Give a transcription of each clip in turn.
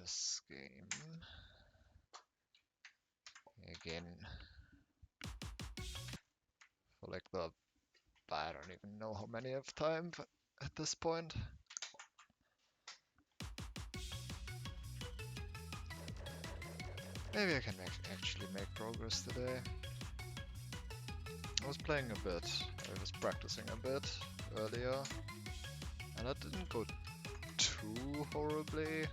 this game again for like the I don't even know how many of time at this point. Maybe I can actually make progress today. I was playing a bit, I was practicing a bit earlier, and that didn't go too horribly.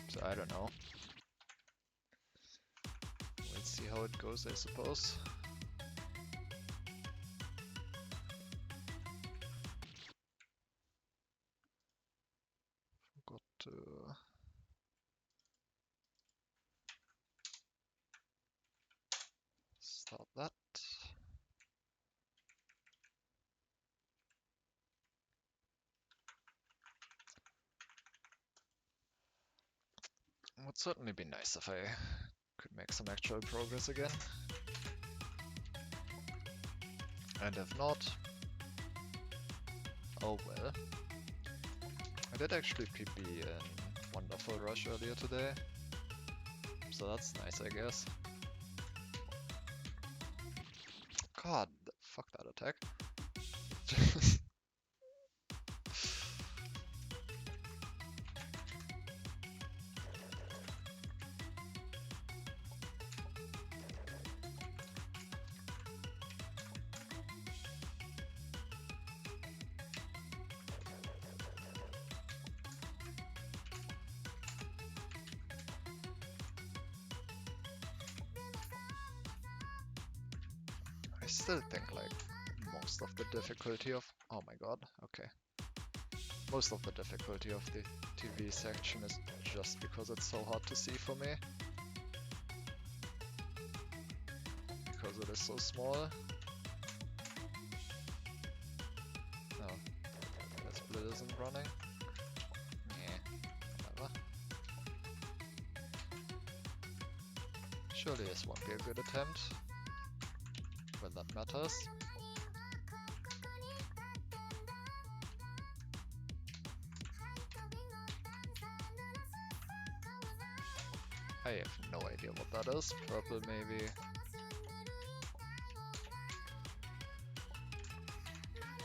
So I don't know. We'll see how it goes, I suppose. Forgot to... start that. It would certainly be nice if I could make some actual progress again. And if not, oh well. I did actually PB in Wonderful Rush earlier today, so that's nice, I guess. God, fuck that attack. I still think like most of the difficulty of... oh my god, okay. Most of the difficulty of the TV section is just because it's so hard to see for me. Because it is so small. No, that split isn't running. Yeah, whatever. Surely this won't be a good attempt. When that matters. I have no idea what that is. Purple maybe.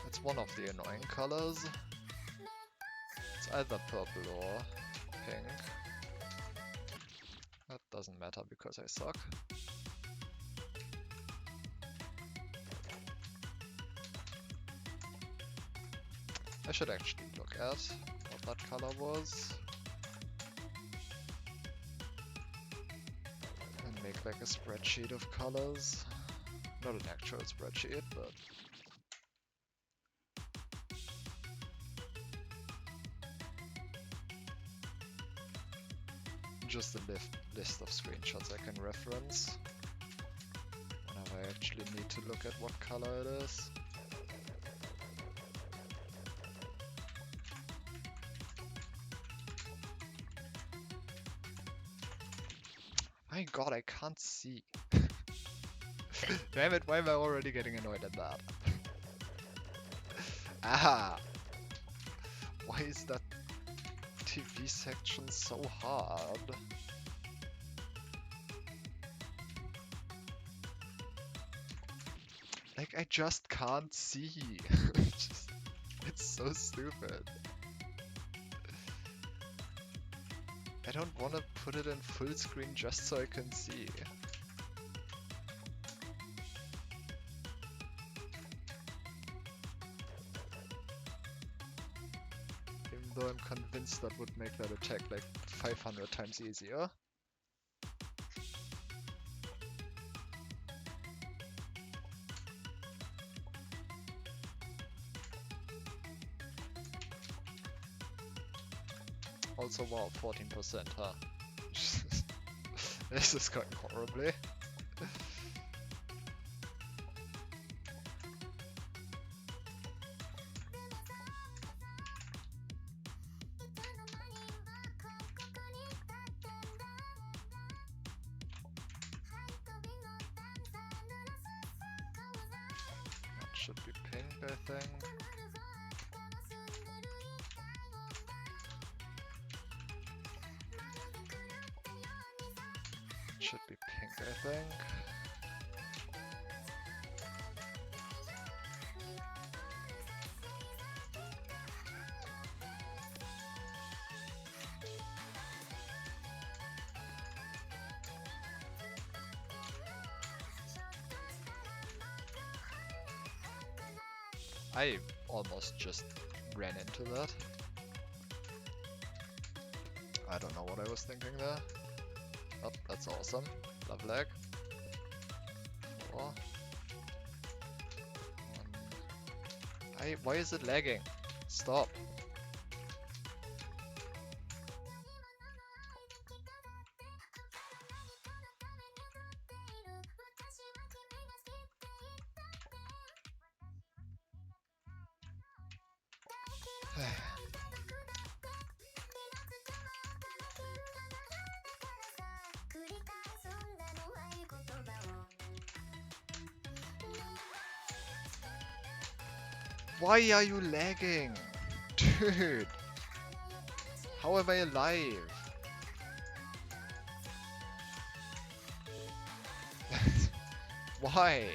It's one of the annoying colors. It's either purple or pink. That doesn't matter because I suck. I should actually look at what that color was. And make like a spreadsheet of colors. Not an actual spreadsheet, but... just a list of screenshots I can reference whenever I actually need to look at what color it is. My god, I can't see. Damn it, why am I already getting annoyed at that? Ah! Why is that TV section so hard? Like, I just can't see. It's so stupid. I don't want to put it in full screen just so I can see. Even though I'm convinced that would make that attack like 500 times easier. Also, wow, 14%, huh? This is going horribly. That should be pink, I think. I think. I almost just ran into that. I don't know what I was thinking there. Oh, that's awesome. Love lag. 4. 1. Why is it lagging? Stop. Why are you lagging? Dude! How am I alive? Why?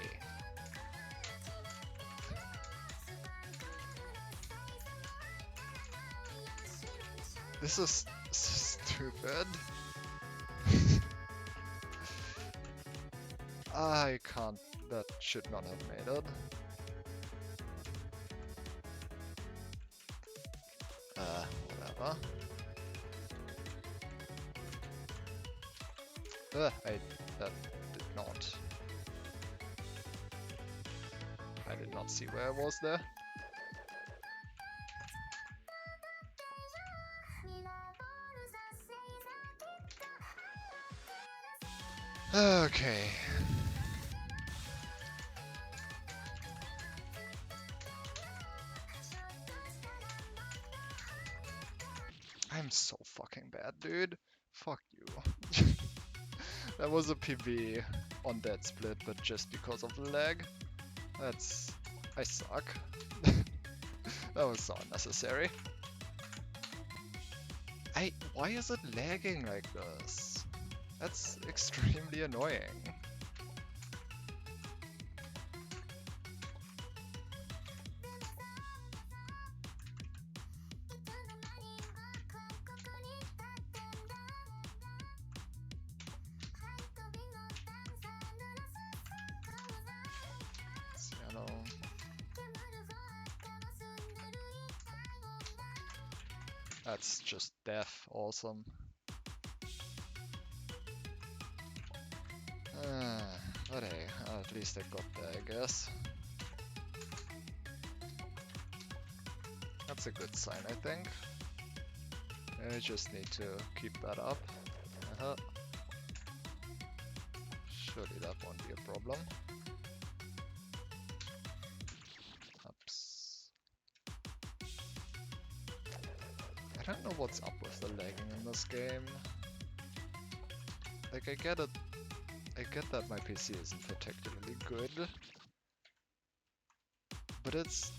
This is stupid. I can't. That should not have made it. Whatever. That did not. I did not see where I was there. Okay. I'm so fucking bad, dude. Fuck you. That was a PB on that split, but just because of the lag. I suck. That was so unnecessary. Why is it lagging like this? That's extremely annoying. That's just death. Awesome. But hey, at least I got there, I guess. That's a good sign, I think. I just need to keep that up. Surely that won't be a problem. Oops. I don't know what's up with the lagging in this game. Like, I get it. I get that my PC isn't particularly good. But it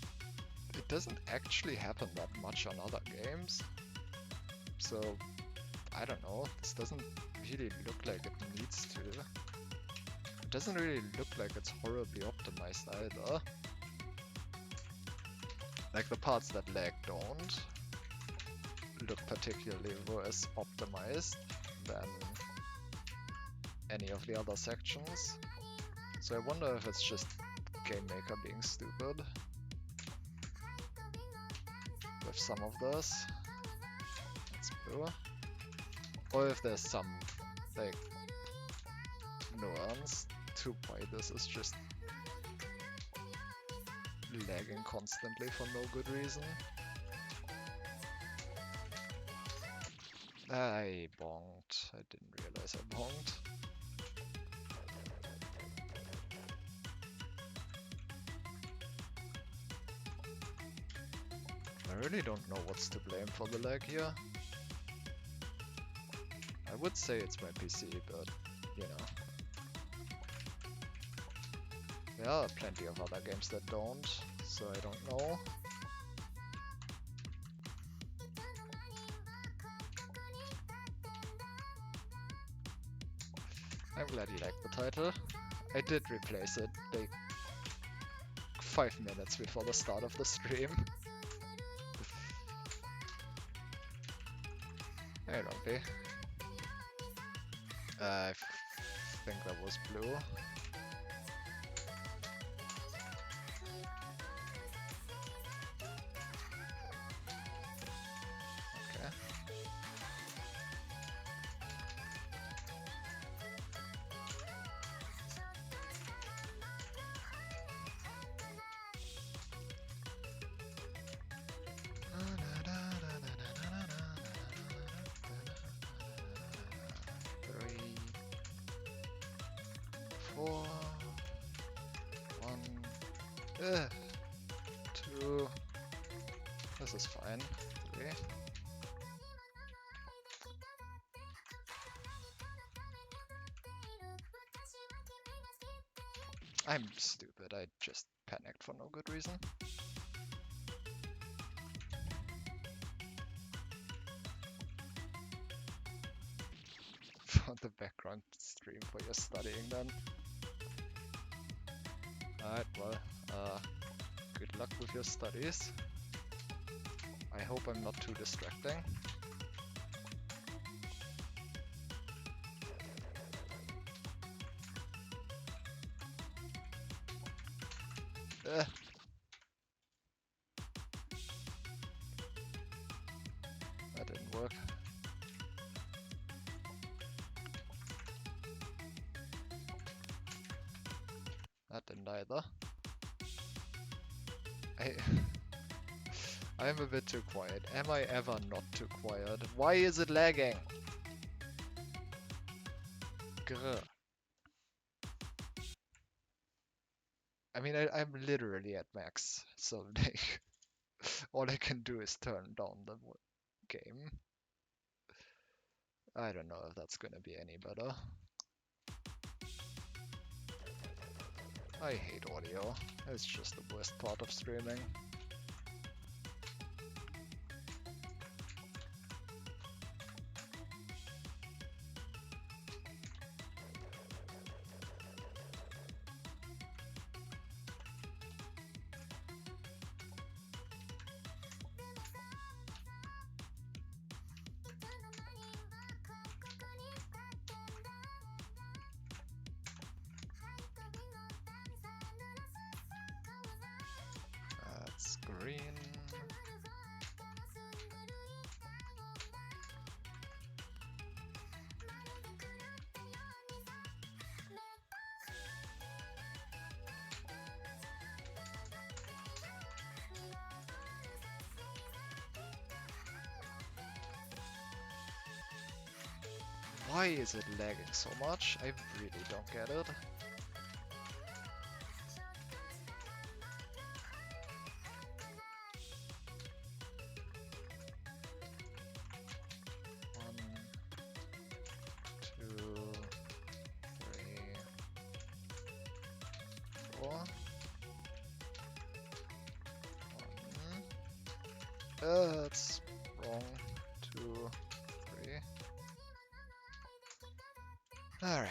doesn't actually happen that much on other games. So, I don't know, this doesn't really look like it needs to. It doesn't really look like it's horribly optimized either. Like the parts that lag don't look particularly worse optimized than any of the other sections. So I wonder if it's just Game Maker being stupid with some of this. That's blue. Or if there's some, like, nuance to why this is just lagging constantly for no good reason. I bonked. I didn't realize I bonked. I really don't know what's to blame for the lag here. I would say it's my PC, but, you know. There are plenty of other games that don't, so I don't know. I'm glad you like the title. I did replace it like 5 minutes before the start of the stream. Hey, Lumpy. I think that was blue. Okay. Three, 4, 1, 2. This is fine. 3. I'm stupid. I just panicked for no good reason. For the background stream for your studying then. Alright, well, good luck with your studies. I hope I'm not too distracting. That didn't work. That didn't either. I'm a bit too quiet. Am I ever not too quiet? Why is it lagging? Grr. I mean, I'm literally at max, so like, all I can do is turn down the game. I don't know if that's gonna be any better. I hate audio. It's just the worst part of streaming. That's green. Why is it lagging so much? I really don't get it. One, 2, 3, 4. That's wrong. 2, 3. Alright.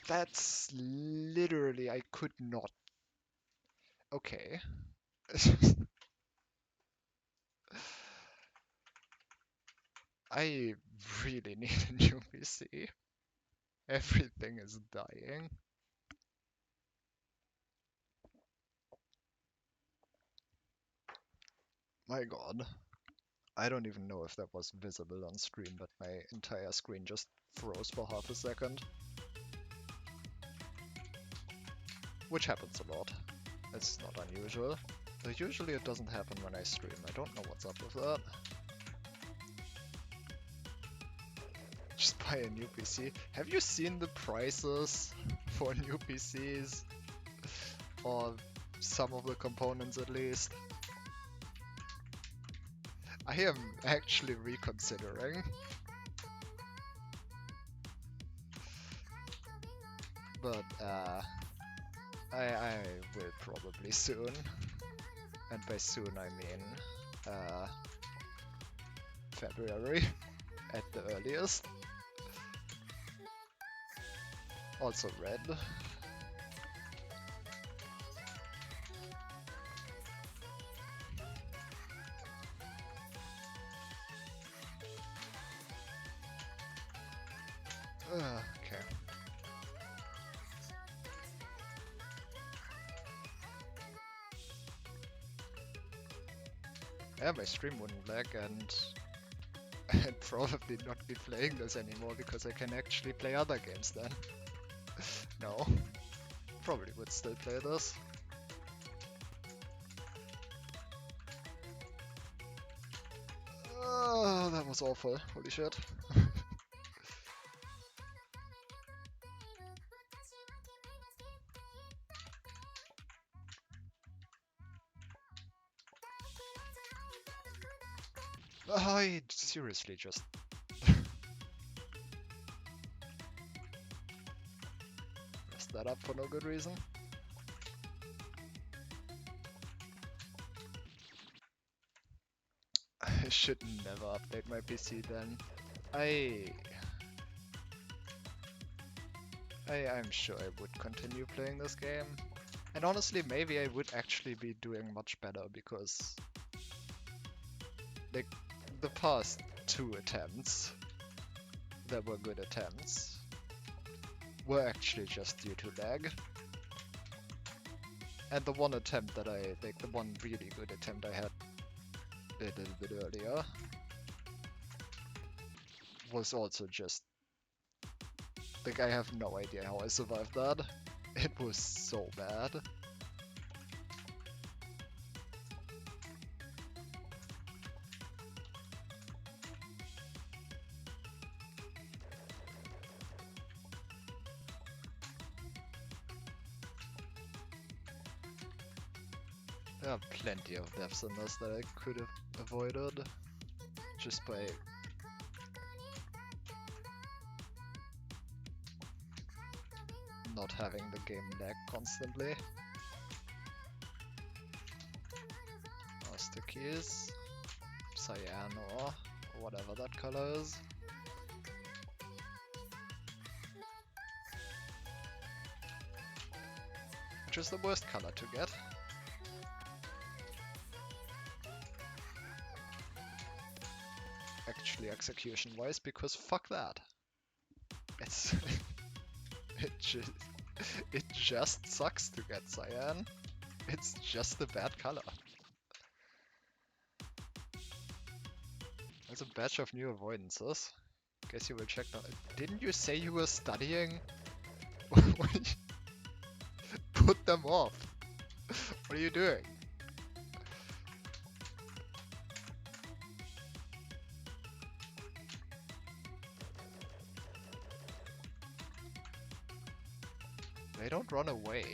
That's literally, I could not. Okay. I really need a new PC. Everything is dying. My god. I don't even know if that was visible on stream, but my entire screen just froze for half a second. Which happens a lot. It's not unusual. But usually it doesn't happen when I stream. I don't know what's up with that. Just buy a new PC. Have you seen the prices for new PCs? Or some of the components at least? I am actually reconsidering. But, I will probably soon. And by soon I mean February at the earliest. Also red. Okay. Yeah, my stream wouldn't lag and I'd probably not be playing this anymore because I can actually play other games then. No. Probably would still play this. Oh, that was awful. Holy shit. I seriously just... messed that up for no good reason. I should never update my PC then. I'm sure I would continue playing this game. And honestly, maybe I would actually be doing much better because like the past 2 attempts that were good attempts were actually just due to lag. And the one attempt that the one really good attempt I had a little bit earlier was also just, like, I have no idea how I survived that. It was so bad. There are plenty of deaths in this that I could have avoided just by not having the game lag constantly. Master keys, cyan or whatever that color is. Which is the worst color to get. Actually, execution-wise, because fuck that. It's it just sucks to get cyan. It's just a bad color. There's a batch of new avoidances. Guess you will check now. Didn't you say you were studying? Put them off. What are you doing? They don't run away.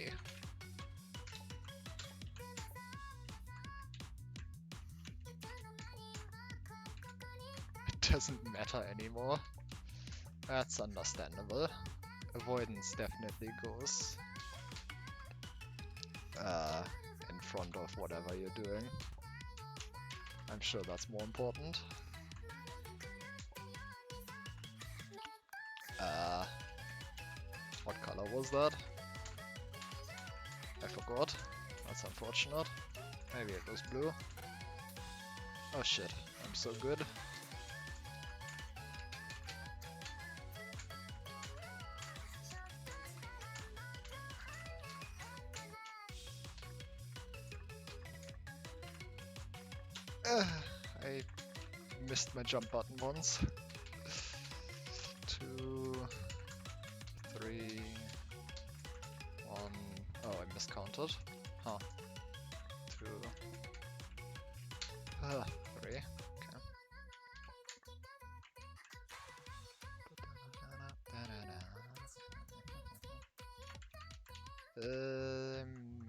It doesn't matter anymore. That's understandable. Avoidance definitely goes in front of whatever you're doing. I'm sure that's more important. What color was that? I forgot. That's unfortunate. Maybe it was blue. Oh shit, I'm so good. I missed my jump button once. 2, 3, 1. Oh, I miscounted. Huh. 2. 3. Okay.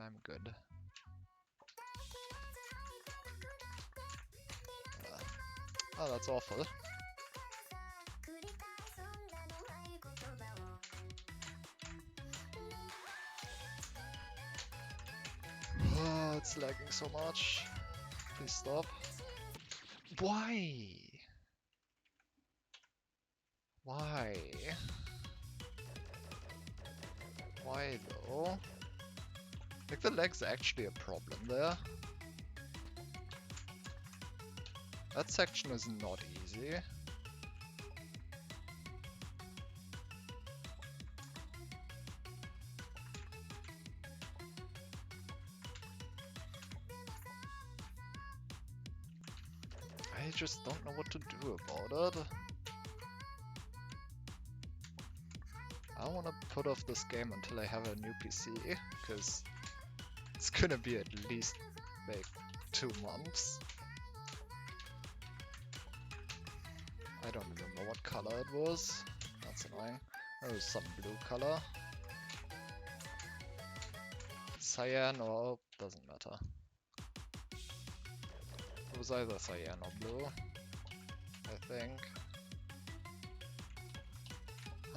I'm good. Oh, that's awful. it's lagging so much. Please stop. Why? Why? Why though? Like the lag's actually a problem there. That section is not easy. I just don't know what to do about it. I want to put off this game until I have a new PC, because it's gonna be at least like 2 months. I don't remember what color it was. That's annoying. It was some blue color. Cyan or... doesn't matter. It was either cyan or blue, I think.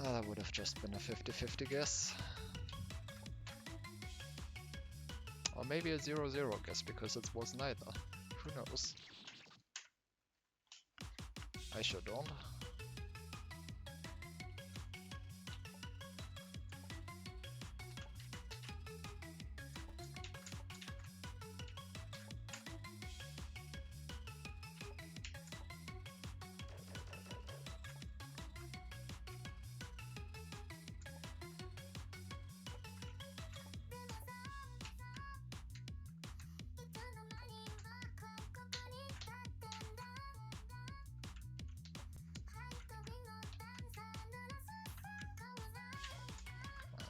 That would have just been a 50-50 guess. Or maybe a 0-0 guess, because it was neither. Who knows? I sure don't.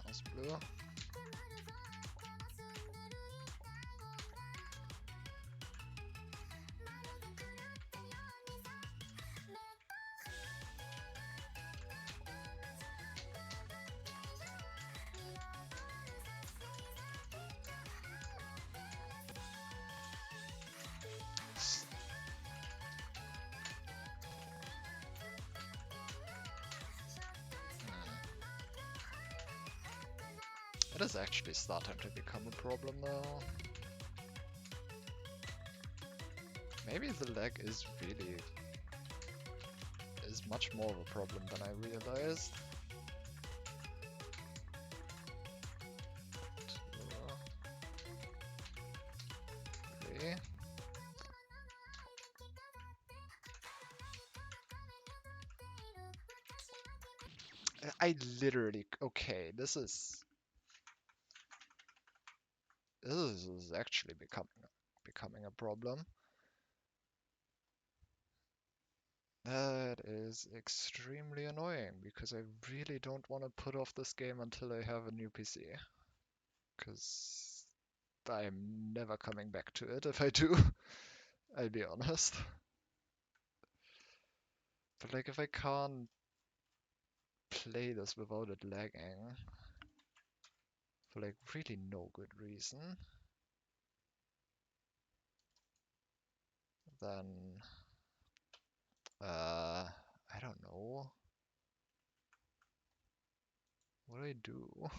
That's blue. It is actually starting to become a problem now. Maybe the lag is much more of a problem than I realized. Okay. I literally... okay, this is actually becoming a problem. That is extremely annoying, because I really don't want to put off this game until I have a new PC. Because I'm never coming back to it if I do. I'll be honest. But like, if I can't play this without it lagging, for like really no good reason, then I don't know. What do I do?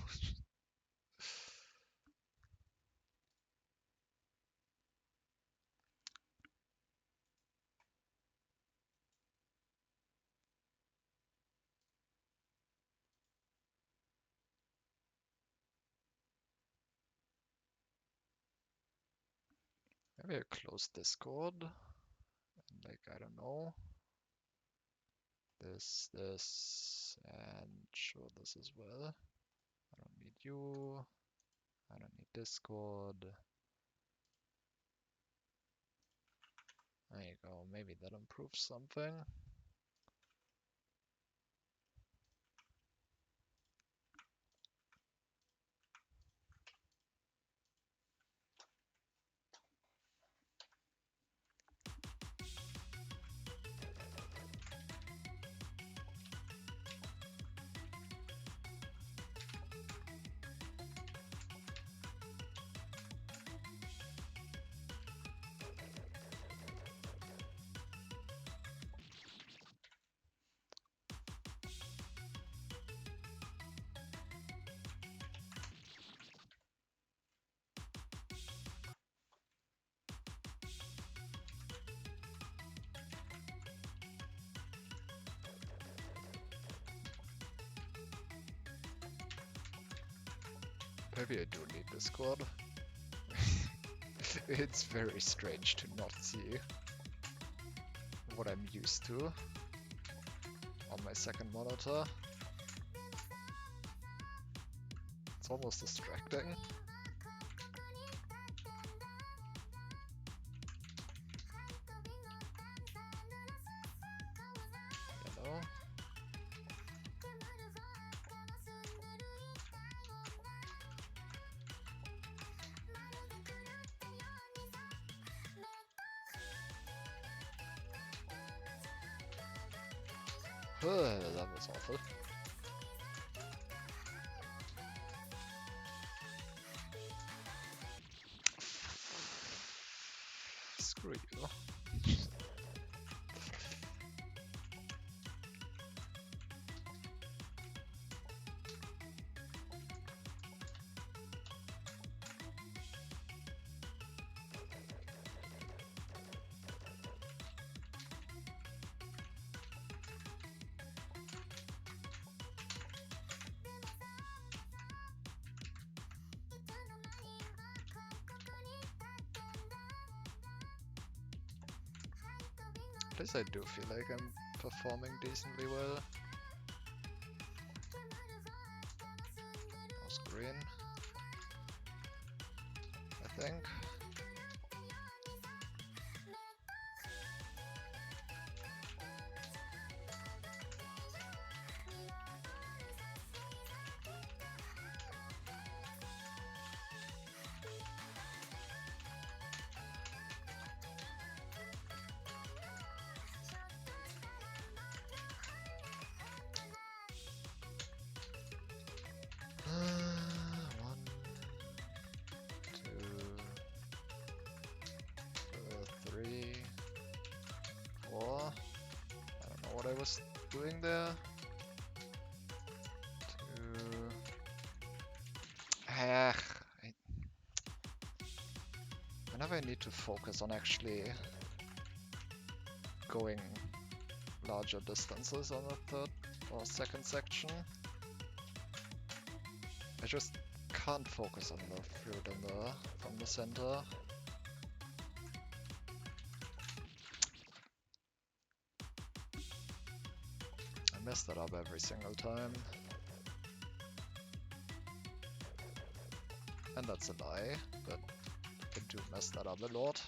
Maybe I close Discord, and like, I don't know, this, and show this as well. I don't need you, I don't need Discord. There you go, maybe that improves something. Maybe I do need Discord. It's very strange to not see what I'm used to on my second monitor. It's almost distracting. You know? That was awful. Screw you. At least I do feel like I'm performing decently well. That was green, I think. One, two, three, four. I don't know what I was doing there. Two. Whenever I need to focus on actually going larger distances on the third or second section, I just can't focus on the fruit in the from the center. I mess that up every single time. And that's a lie, but I do mess that up a lot.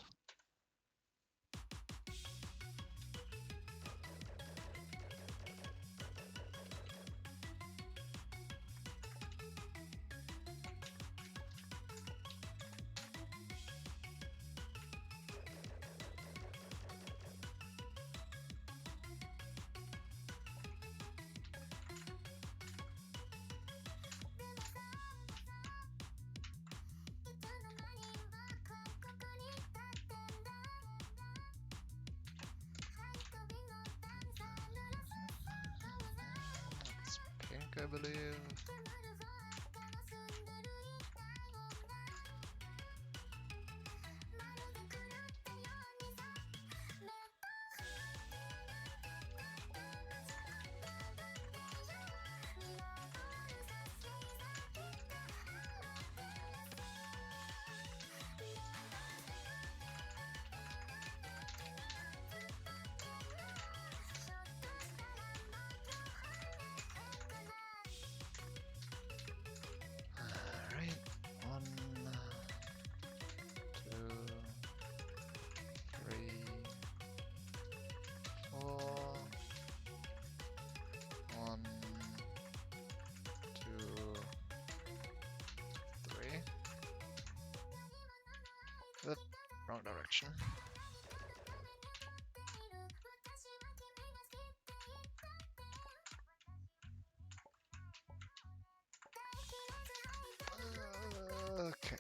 It's pink, I believe. Alright, 1, 2, 3, 4. 1, 2, 3. Wrong direction. Okay.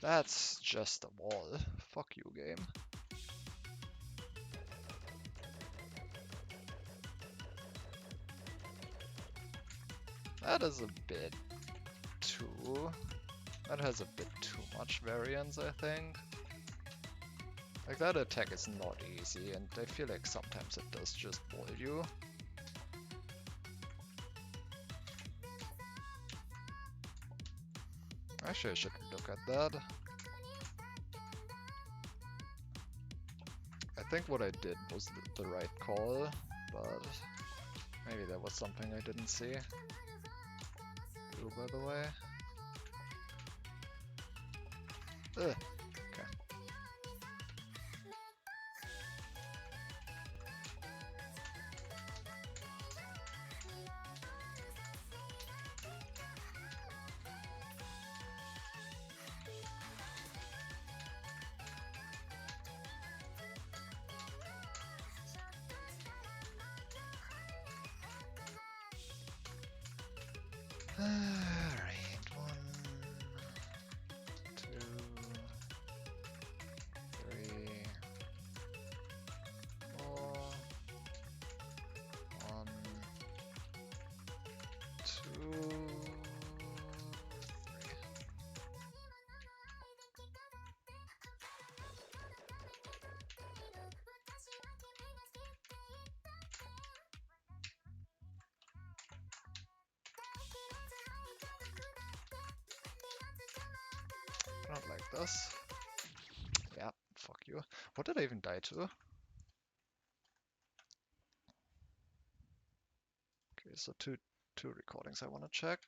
That's just a wall. Fuck you, game. That is a bit too... That has a bit too much variance, I think. Like, that attack is not easy, and I feel like sometimes it does just wall you. Actually, I should look at that. I think what I did was the right call, but maybe there was something I didn't see. Ooh, by the way. Ugh. Okay. Alright, 1, 2, 3, 4, 1, 2, 3. Not like this. Yeah, fuck you. What did I even die to? Okay, so two recordings I want to check.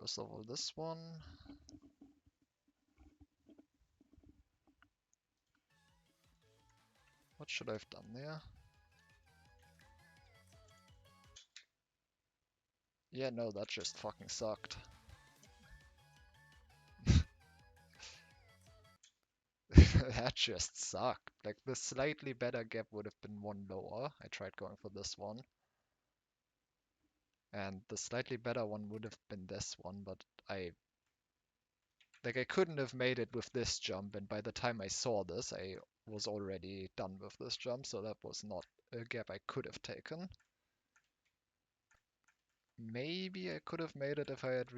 First of all, this one. What should I have done there? Yeah, no, that just fucking sucked. That just sucked. Like, the slightly better gap would have been one lower. I tried going for this one. And the slightly better one would have been this one, but I couldn't have made it with this jump, and by the time I saw this, I was already done with this jump, so that was not a gap I could have taken. Maybe I could have made it if I had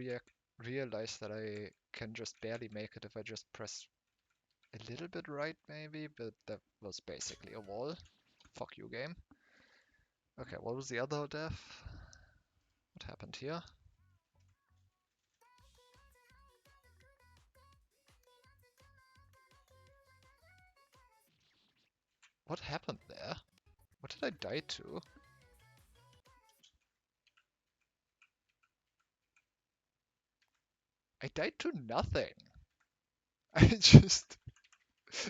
realized that I can just barely make it if I just press a little bit right, maybe, but that was basically a wall. Fuck you, game. Okay, what was the other death? What happened here? What happened there? What did I die to? I died to nothing. I just...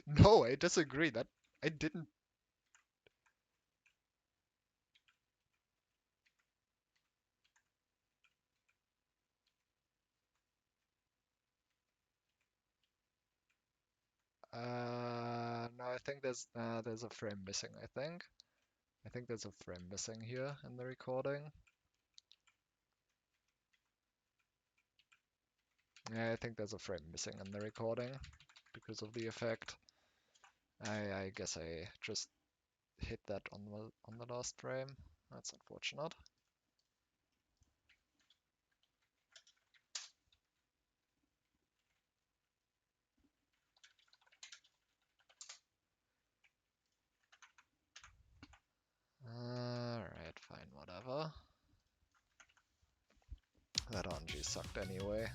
No, I disagree. That I didn't... No, I think there's a frame missing, I think. I think there's a frame missing here in the recording. Yeah, I think there's a frame missing in the recording because of the effect. I guess I just hit that on the last frame. That's unfortunate. Alright, fine, whatever. That RNG sucked anyway.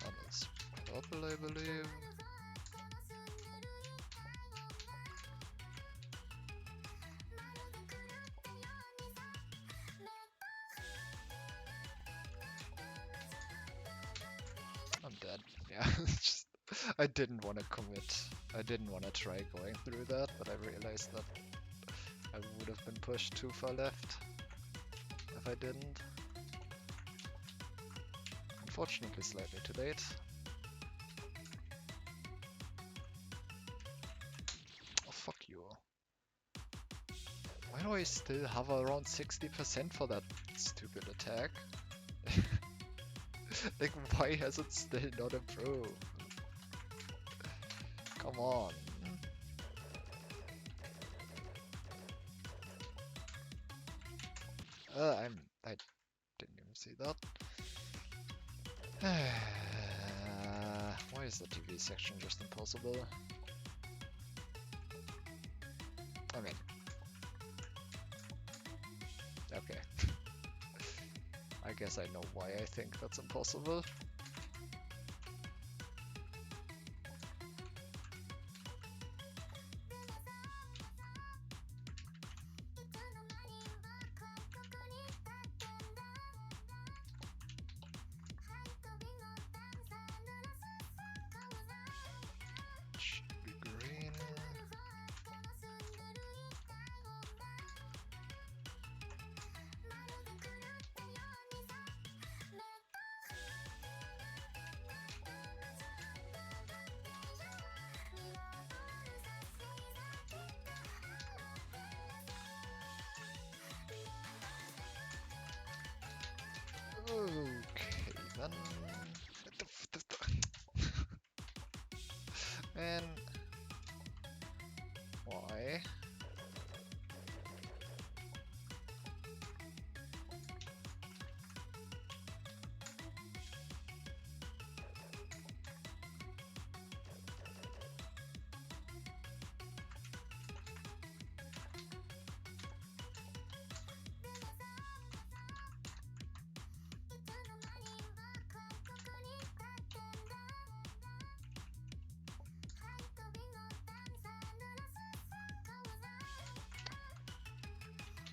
That is purple, I believe. I'm dead. Yeah, I didn't want to commit. I didn't want to try going through that, but I realized that I would have been pushed too far left if I didn't. Unfortunately, slightly too late. Oh, fuck you. Why do I still have around 60% for that stupid attack? Like, why has it still not improved? Come on. I didn't even see that. Why is the TV section just impossible? I mean, okay. I guess I know why I think that's impossible. Should be green. Okay, then. Man, why?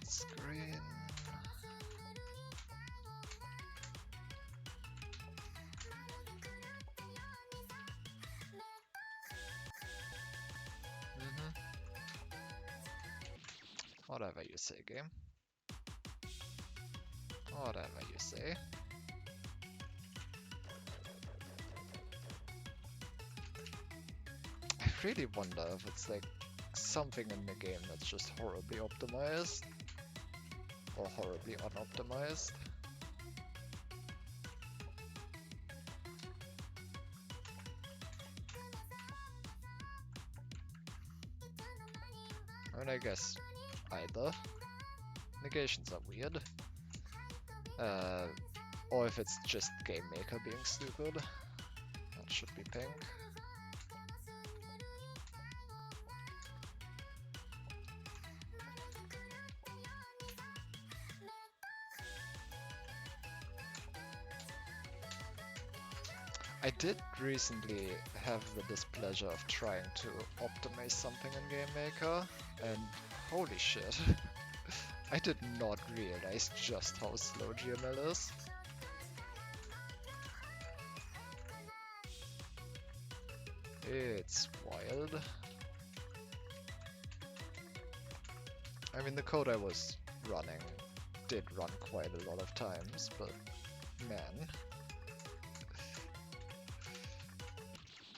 Screen. Whatever you say, game. Whatever you say. I really wonder if it's like something in the game that's just horribly optimized or horribly unoptimized. I mean, I guess either. Negations are weird. Or if it's just Game Maker being stupid. That should be pink. I did recently have the displeasure of trying to optimize something in Game Maker, and holy shit, I did not realize just how slow GML is. It's wild. I mean, the code I was running did run quite a lot of times, but man.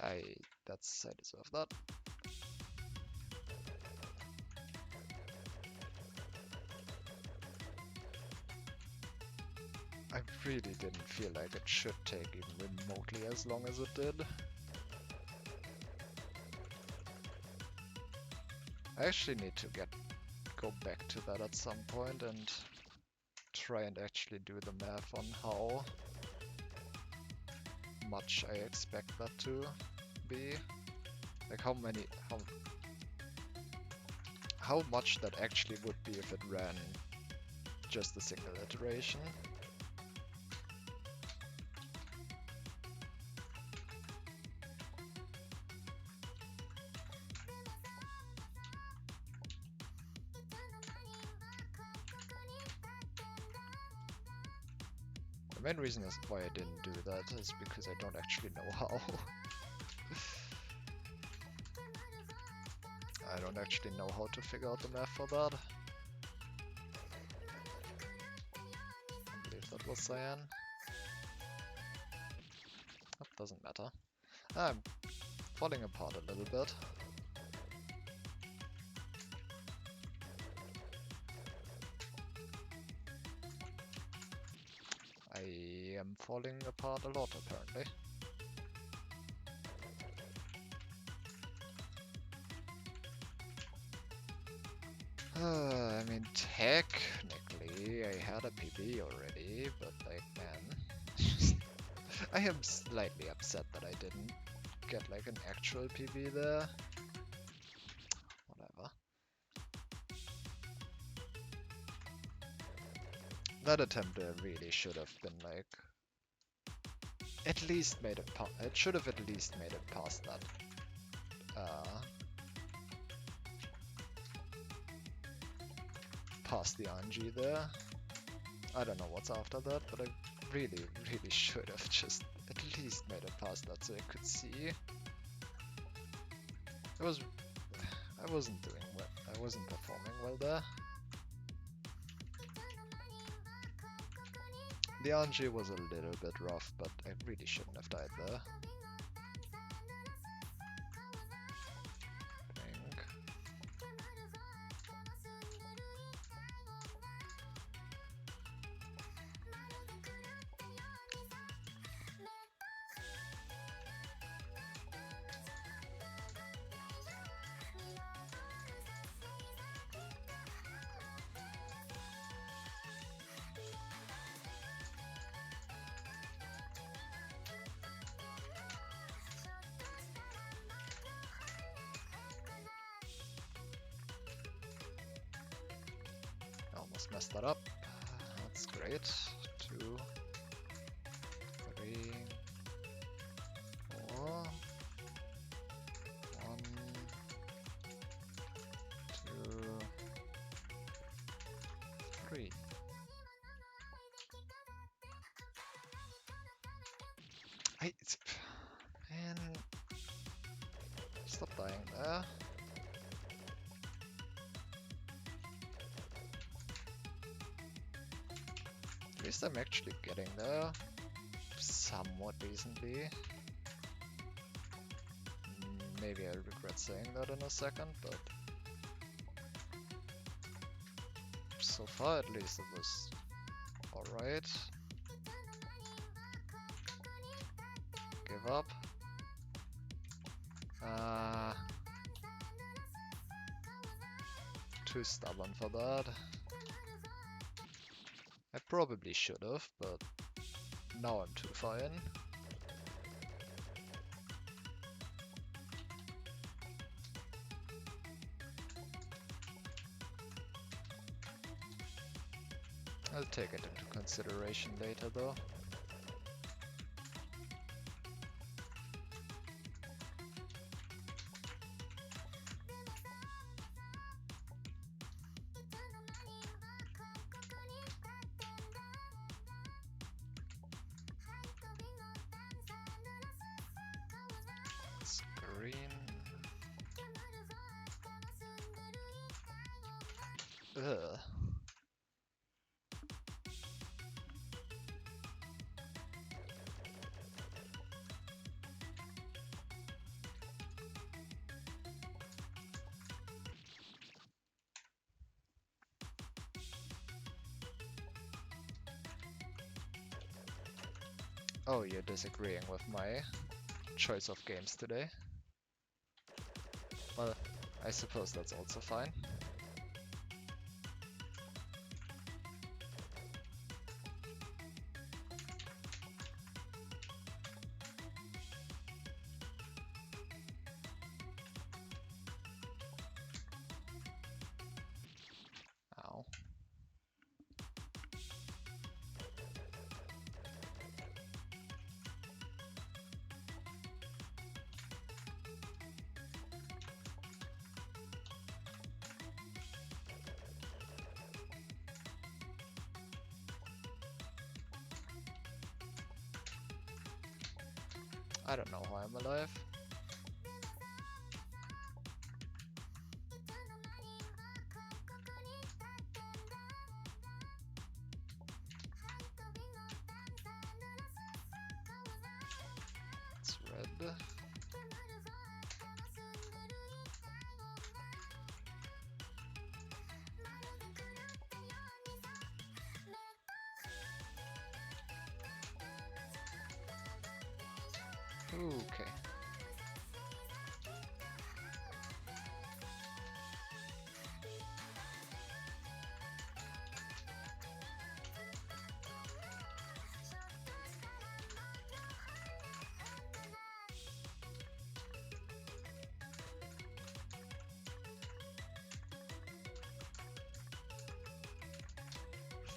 I deserve that. I really didn't feel like it should take even remotely as long as it did. I actually need to go back to that at some point and try and actually do the math on how much I expect that to be. Like how much that actually would be if it ran just a single iteration. The main reason why I didn't do that is because I don't actually know how. I don't actually know how to figure out the math for that. I believe that was cyan. That doesn't matter. I'm falling apart a little bit. I am falling apart a lot, apparently. I mean, technically, I had a PB already, but like, man, I am slightly upset that I didn't get like an actual PB there. Whatever. That attempt really should have been like, at least made it it should have at least made it past that. Past the RNG there. I don't know what's after that, but I really should have just at least made it past that so I could see. I wasn't doing well. I wasn't performing well there. The RNG was a little bit rough, but I really shouldn't have died there. Almost messed that up. That's great. 2, 3, 4, 1, 2, 3. Man, stop dying there. At least I'm actually getting there somewhat decently. Maybe I'll regret saying that in a second, but so far at least it was alright. Give up. Too stubborn for that. I probably should have, but now I'm too far in. I'll take it into consideration later though. Green. Ugh. Oh, you're disagreeing with my choice of games today? Well, I suppose that's also fine. Ow. I don't know how I'm alive. Okay.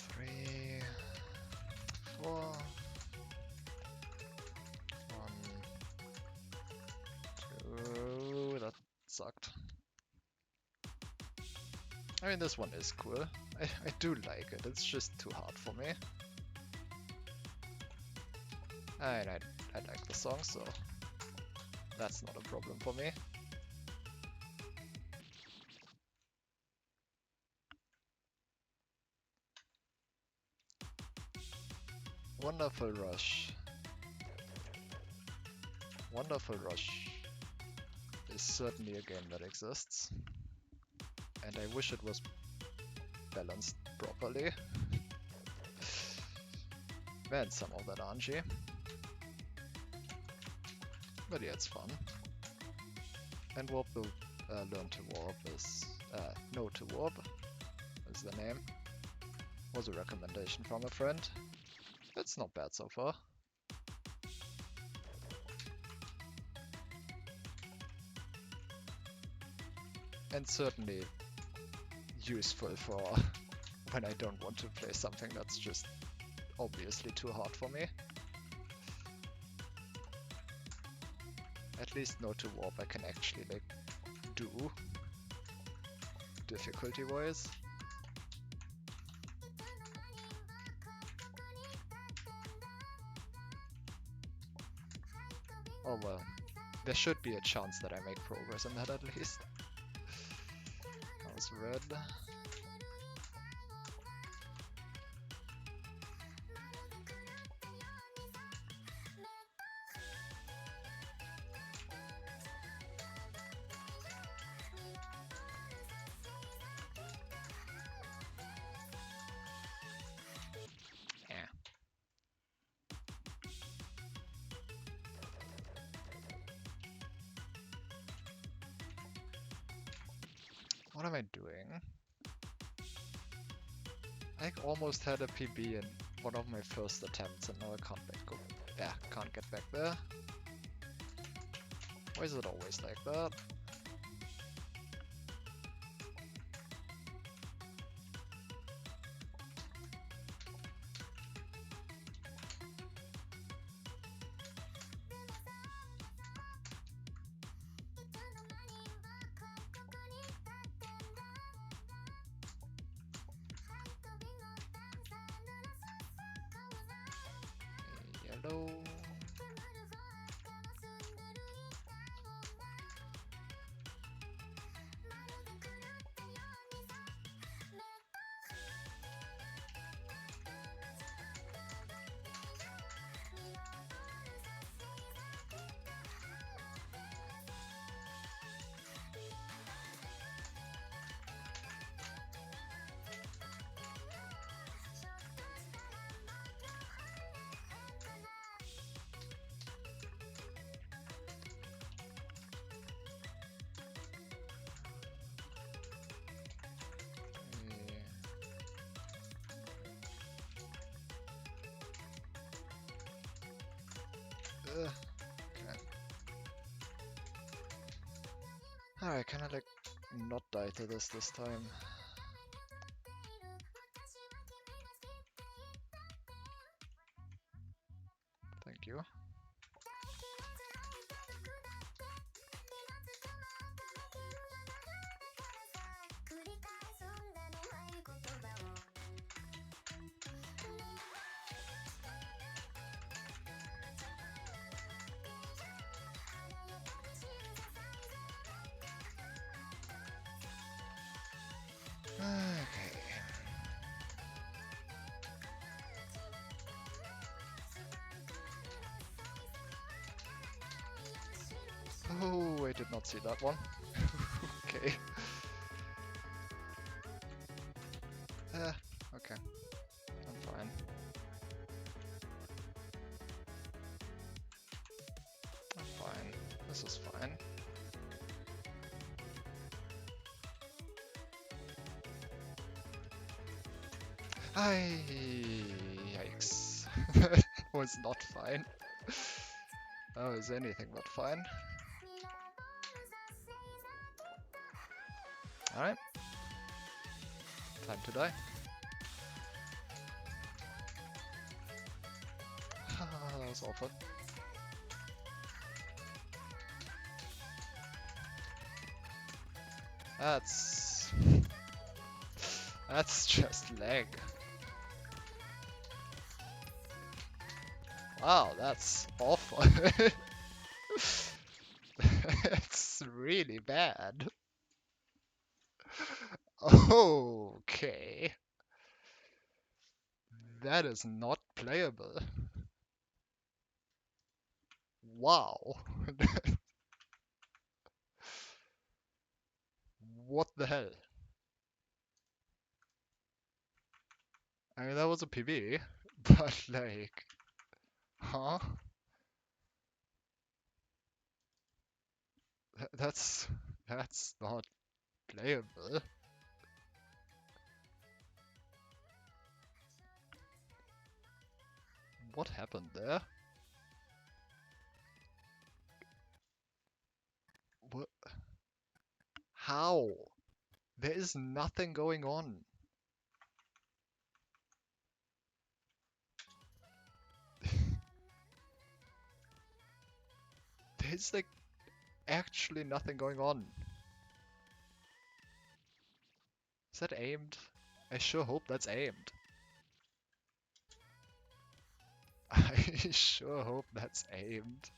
Three, four, one, two. That sucked. I mean, this one is cool. I do like it. It's just too hard for me. And I like the song, so that's not a problem for me. Wonderful Rush. Wonderful Rush is certainly a game that exists. And I wish it was balanced properly. Man, some of that RNG. But yeah, it's fun. And Warp the Learn to Warp is... No to Warp is the name. Was a recommendation from a friend. It's not bad so far. And certainly useful for when I don't want to play something that's just obviously too hard for me. At least no to warp I can actually like do difficulty wise. Oh well, there should be a chance that I make progress in that at least. That was red. What am I doing? I almost had a PB in one of my first attempts and now I can't go. Yeah, can't get back there. Why is it always like that? Yellow. Okay. Alright, can I like not die to this time? Thank you. Okay. Oh, I did not see that one. Okay. Okay. I'm fine. this is fine. Yikes. That was not fine. That was anything but fine. Alright. Time to die. That was awful. That's just lag. Wow, that's awful. That's really bad. Okay. That is not playable. Wow. What the hell? I mean, that was a PB, but like, huh? That's not playable. What happened there? What? How? There is nothing going on. There's like actually nothing going on. Is that aimed? I sure hope that's aimed. I sure hope that's aimed.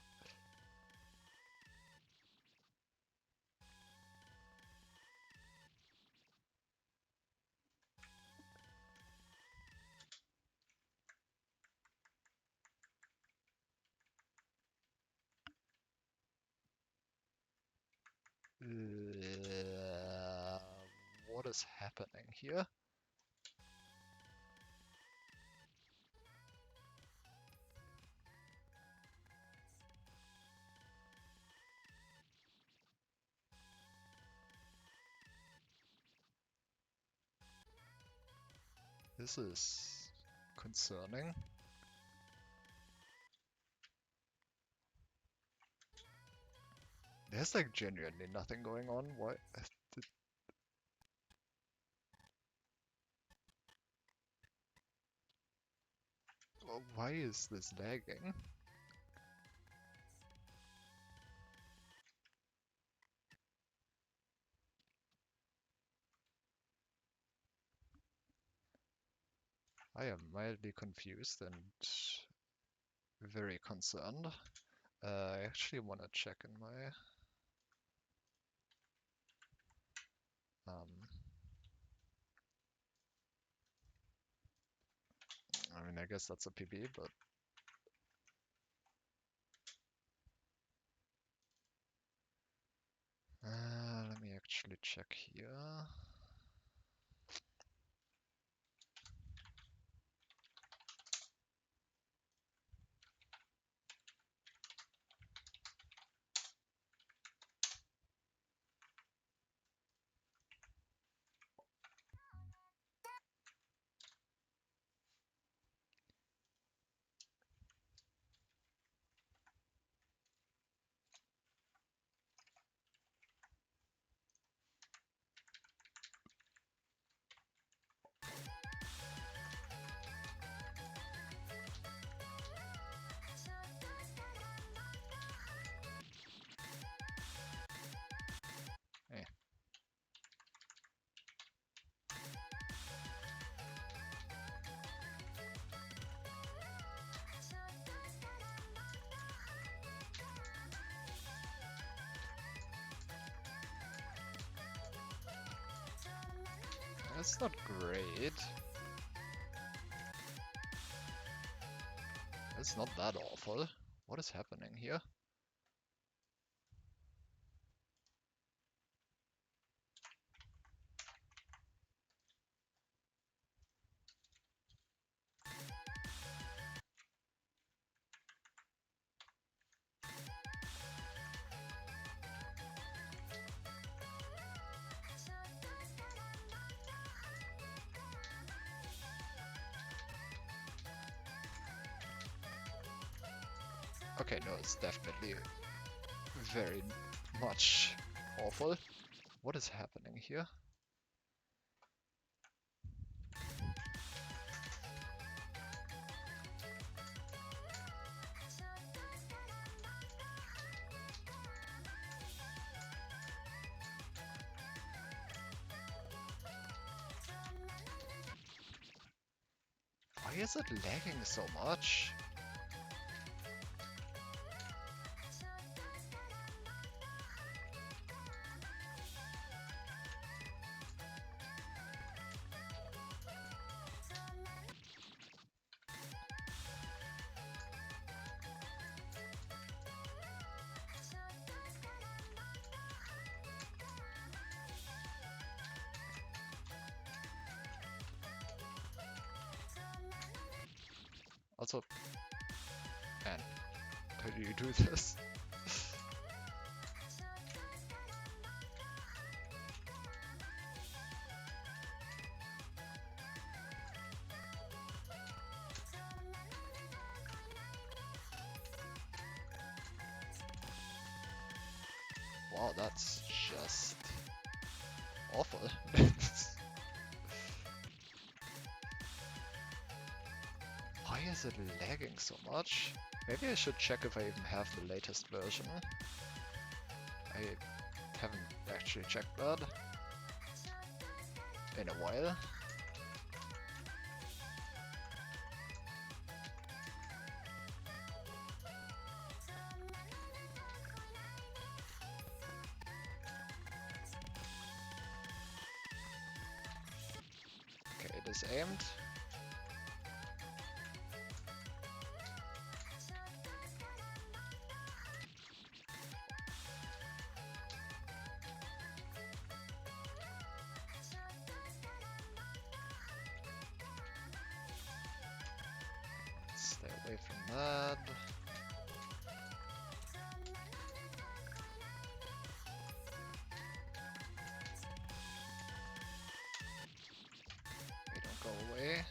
What is happening here? This is concerning. There's like genuinely nothing going on. Why? Why is this lagging? I am mildly confused and very concerned. I actually want to check in my I mean, I guess that's a PB, but let me actually check here. Eh. That's not great. It's not that awful. What is happening here? Okay, no, it's definitely very much awful. What is happening here? Why is it lagging so much? Also, man, how do you do this? Wow, that's just awful. Why is it lagging so much? Maybe I should check if I even have the latest version. I haven't actually checked that in a while. Okay, it is aimed. Stay away from that. They don't go away.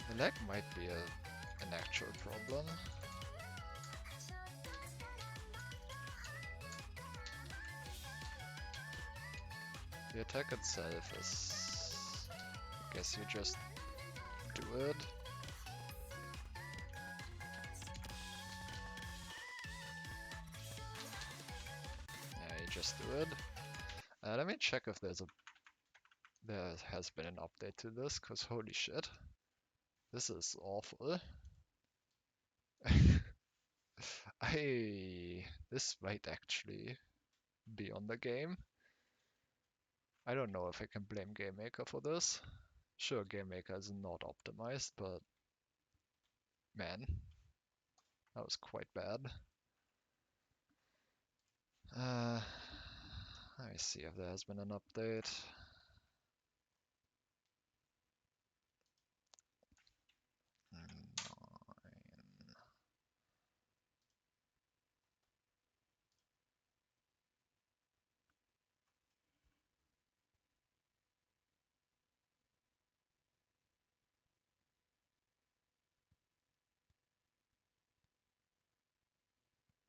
The lag might be an actual problem. The attack itself is... I guess you just do it. Yeah, you just do it. Let me check if there has been an update to this, cause holy shit. This is awful. This might actually be on the game. I don't know if I can blame GameMaker for this. Sure, GameMaker is not optimized, but man, that was quite bad. Let me see if there has been an update. Nine.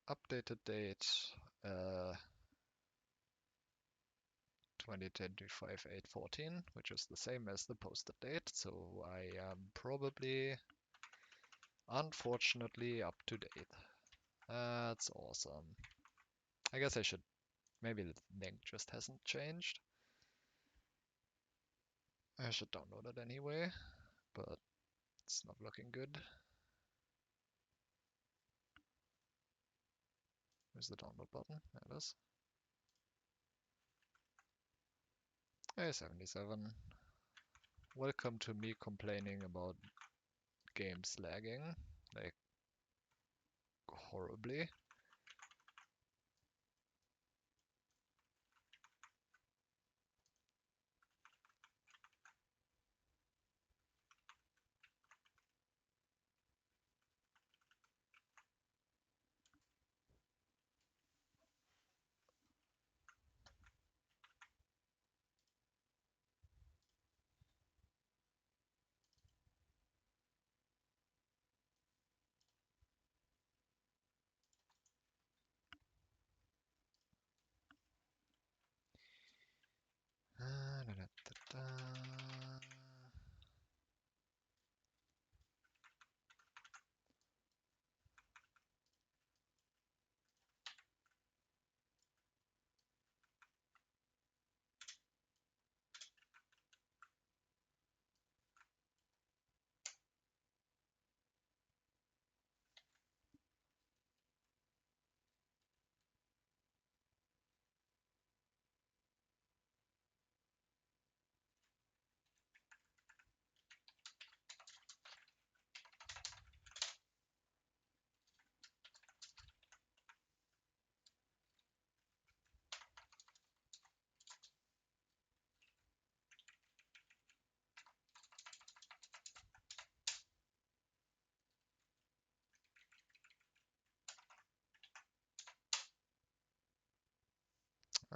Updated date, 2025-8/14, which is the same as the posted date, so I am probably, unfortunately, up to date. That's awesome. I guess I should, maybe the link just hasn't changed. I should download it anyway, but it's not looking good. Where's the download button? There it is. Hey, 77. Welcome to me complaining about games lagging, like, horribly.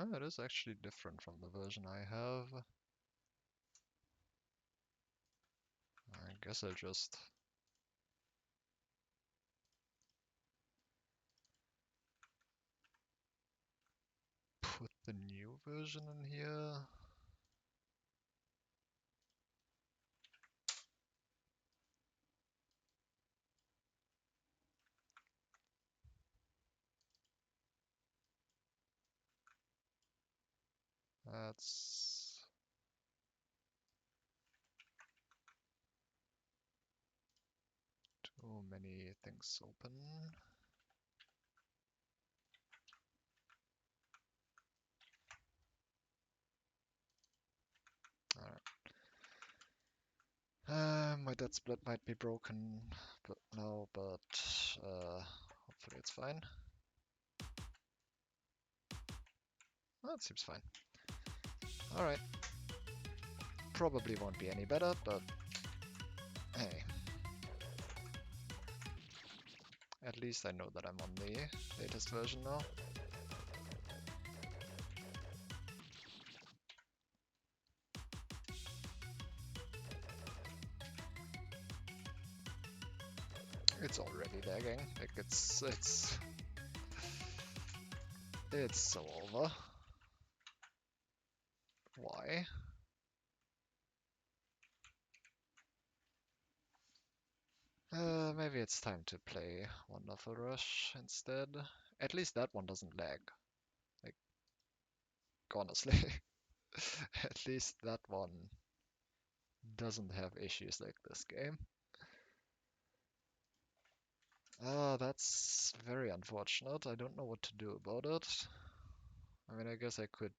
Oh, it is actually different from the version I have. I guess I'll just put the new version in here. That's too many things open. My dead split might be broken, but no, but hopefully it's fine. That seems fine. Alright. Probably won't be any better, but hey. At least I know that I'm on the latest version now. It's already lagging. Like it's so over. Why? Maybe it's time to play Wonderful Rush instead. At least that one doesn't lag. Like, honestly. At least that one doesn't have issues like this game. That's very unfortunate. I don't know what to do about it. I mean, I guess I could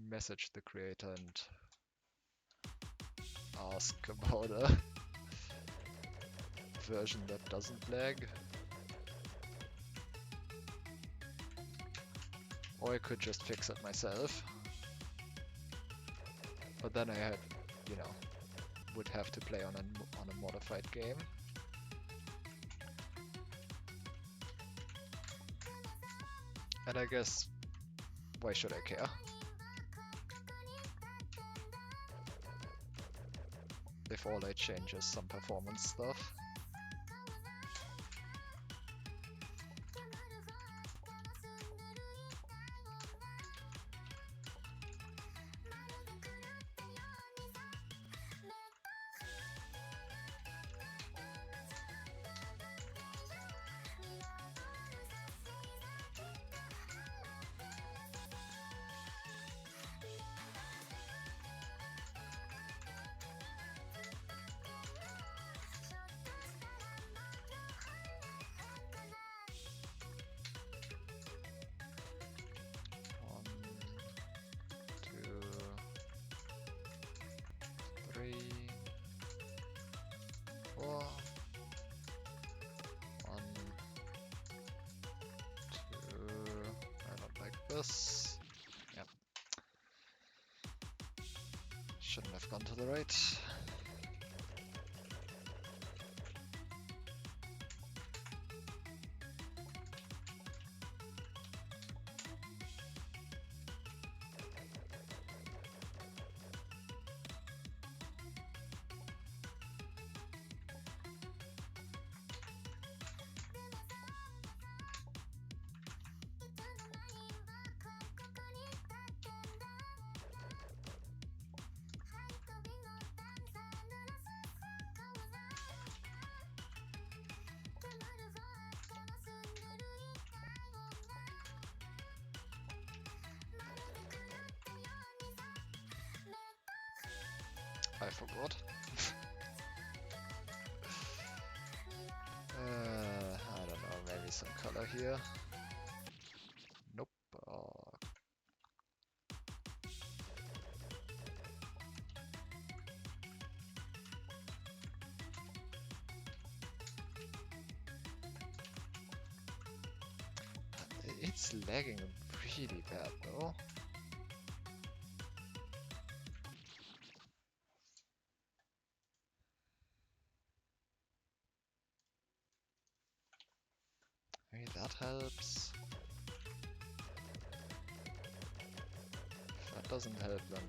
message the creator and ask about a version that doesn't lag. Or I could just fix it myself. But then I had, you know, would have to play on a modified game. And I guess, why should I care? If all I change is some performance stuff. One, two, three, four. One, two. I don't like this. Yep. Shouldn't have gone to the right. I forgot. I don't know, maybe some color here. Nope. It's lagging really bad though. Maybe that helps. doesn't help, then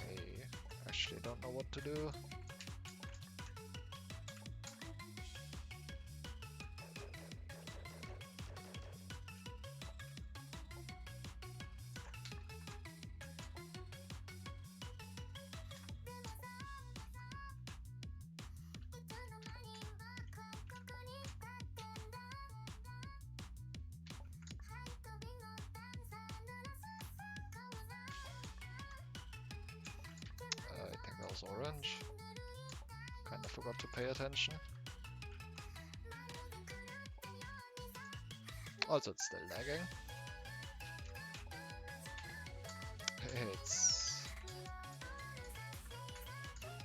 I actually don't know what to do. I think that was orange. Kinda forgot to pay attention. Also, it's still lagging. It's...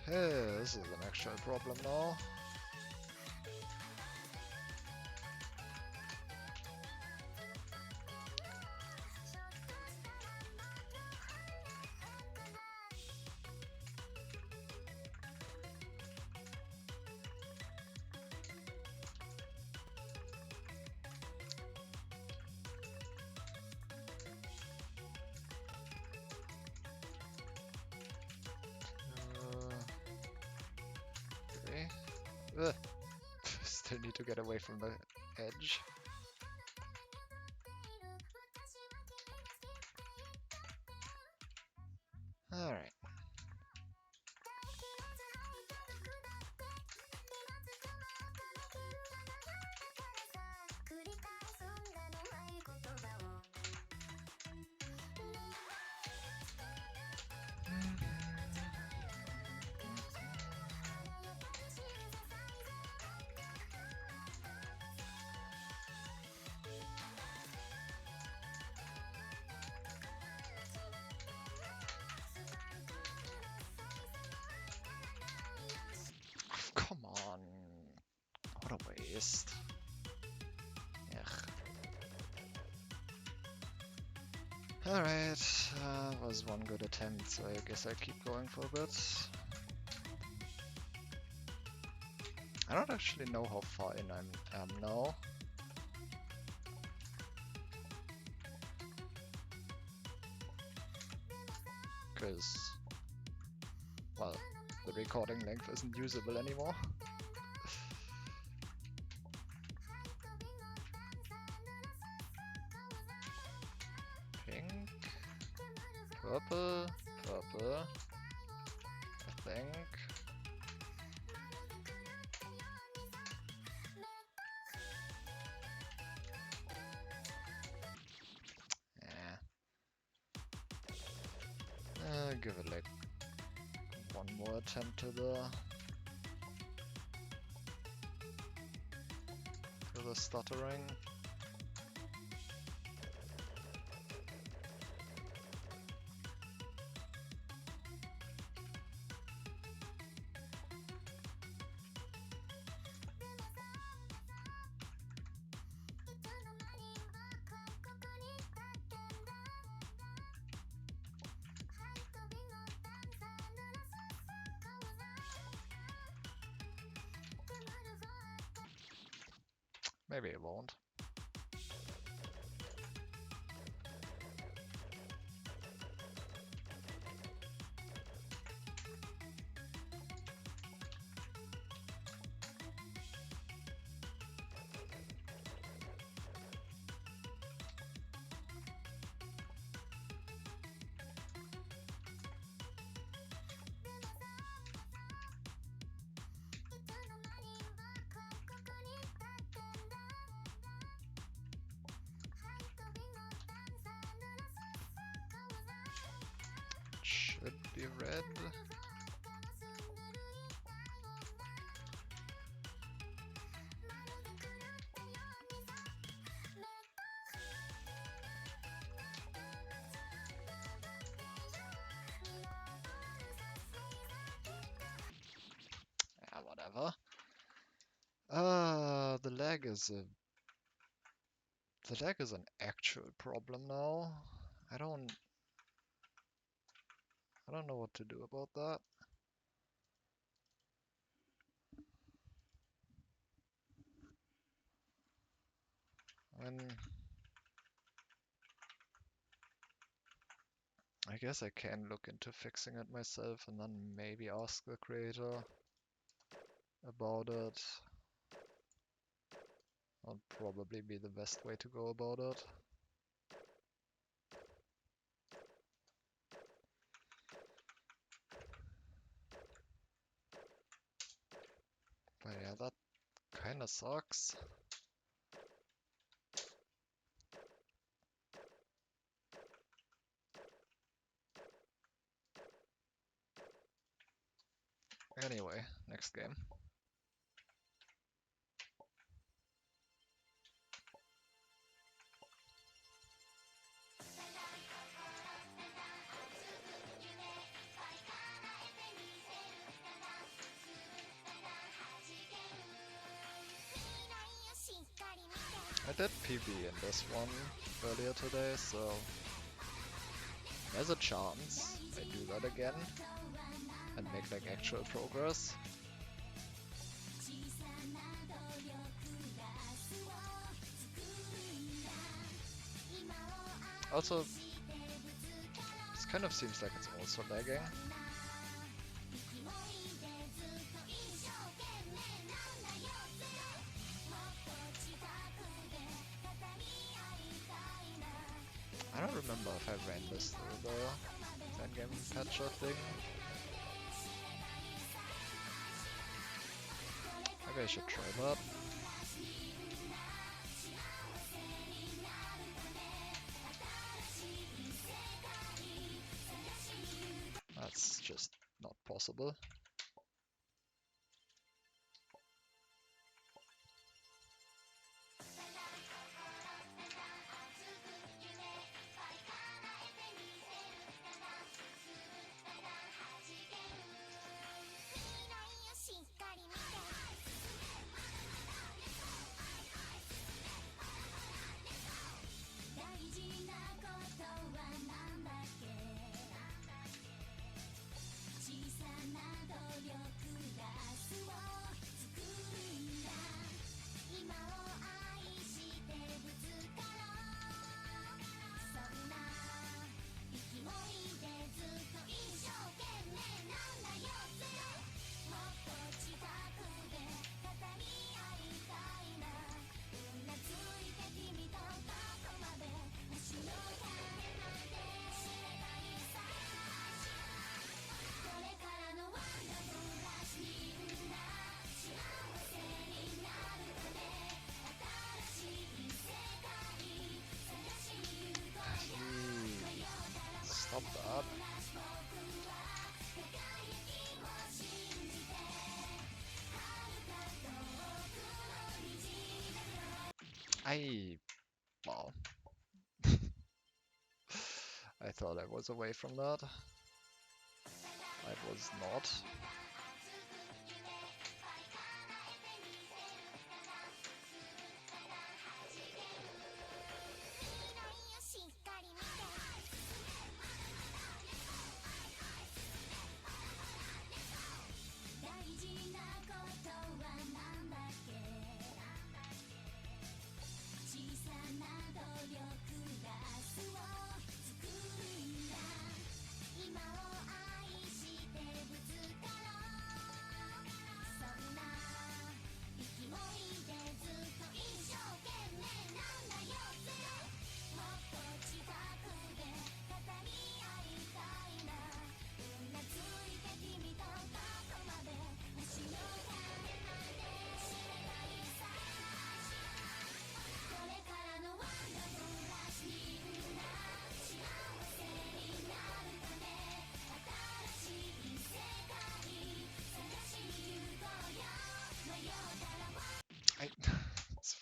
Hey, this is an actual problem now. Okay. Ugh. Still need to get away from the edge. Alright. Come on. What a waste. Ugh. Alright, was one good attempt, so I guess I keep going for a bit. I don't actually know how far in I am now. Because, well, the recording length isn't usable anymore. Pink, purple, purple, I think. Yeah. Give it like one more attempt to the stuttering. Maybe it won't. Should be red. Yeah, whatever. The lag is an actual problem now. I don't know what to do about that. I I guess I can look into fixing it myself and then maybe ask the creator about it. That'll probably be the best way to go about it. But yeah, that kinda sucks. Anyway, next game. I did PB in this one earlier today, so there's a chance I do that again and make like actual progress. Also, this kind of seems like it's also lagging. I don't remember if I ran this through the endgame patcher thing. Maybe I should try that. That's just not possible. Stop that. Wow. I thought I was away from that. I was not.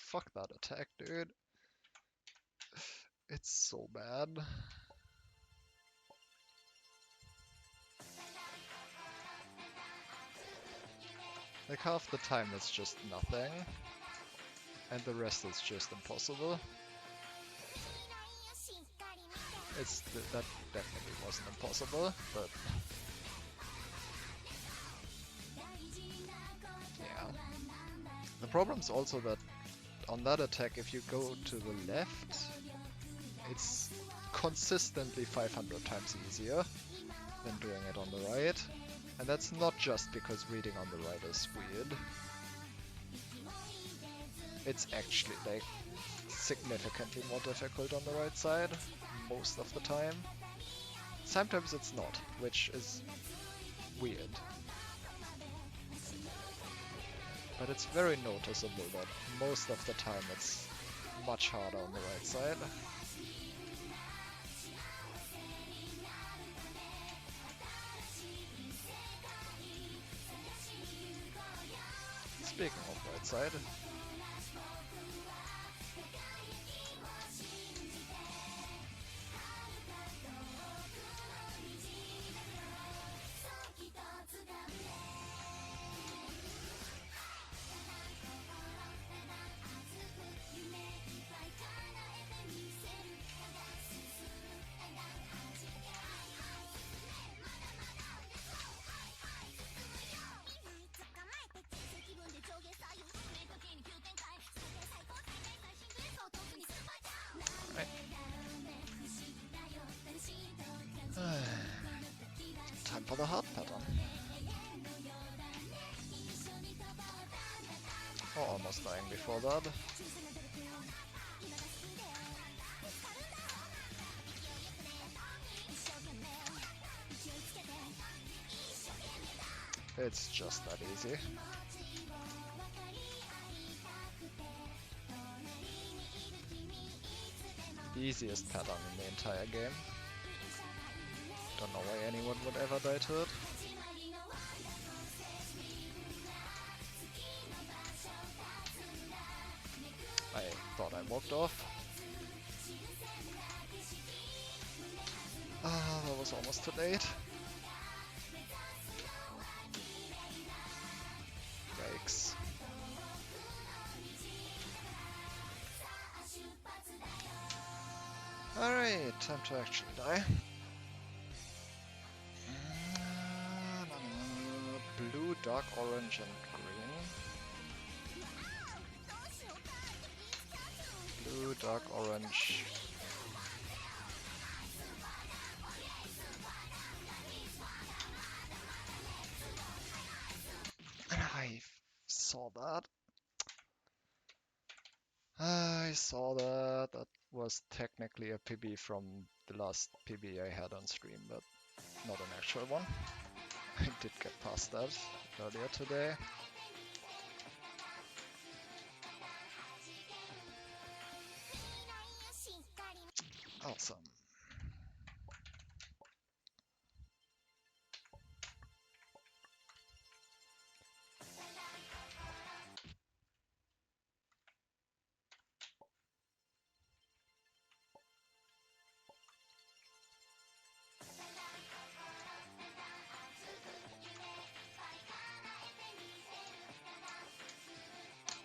Fuck that attack, dude. It's so bad. Like half the time it's just nothing, and the rest is just impossible. That definitely wasn't impossible, but yeah. The problem's also that on that attack, if you go to the left, it's consistently 500 times easier than doing it on the right. And that's not just because reading on the right is weird. It's actually like significantly more difficult on the right side most of the time. Sometimes it's not, which is weird. But it's very noticeable that most of the time it's much harder on the right side. Speaking of right side, time for the hard pattern. Oh, almost dying before that. It's just that easy. Easiest pattern in the entire game. Don't know why anyone would ever die to it. I thought I walked off. Ah, that was almost too late. Yikes. Alright, time to actually die. Blue, dark orange, and green. Blue, dark orange. I saw that. I saw that. That was technically a PB from the last PB I had on stream, but not an actual one. I did get past that earlier today. Awesome.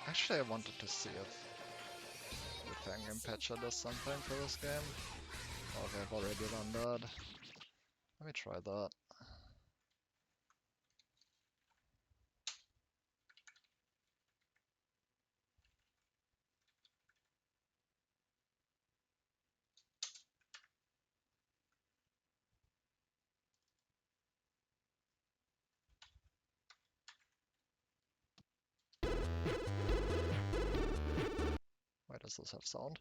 Actually, I wanted to see if the Fangame Patcher does something for this game. Or if I've already done that. Let me try that. Why does this have sound?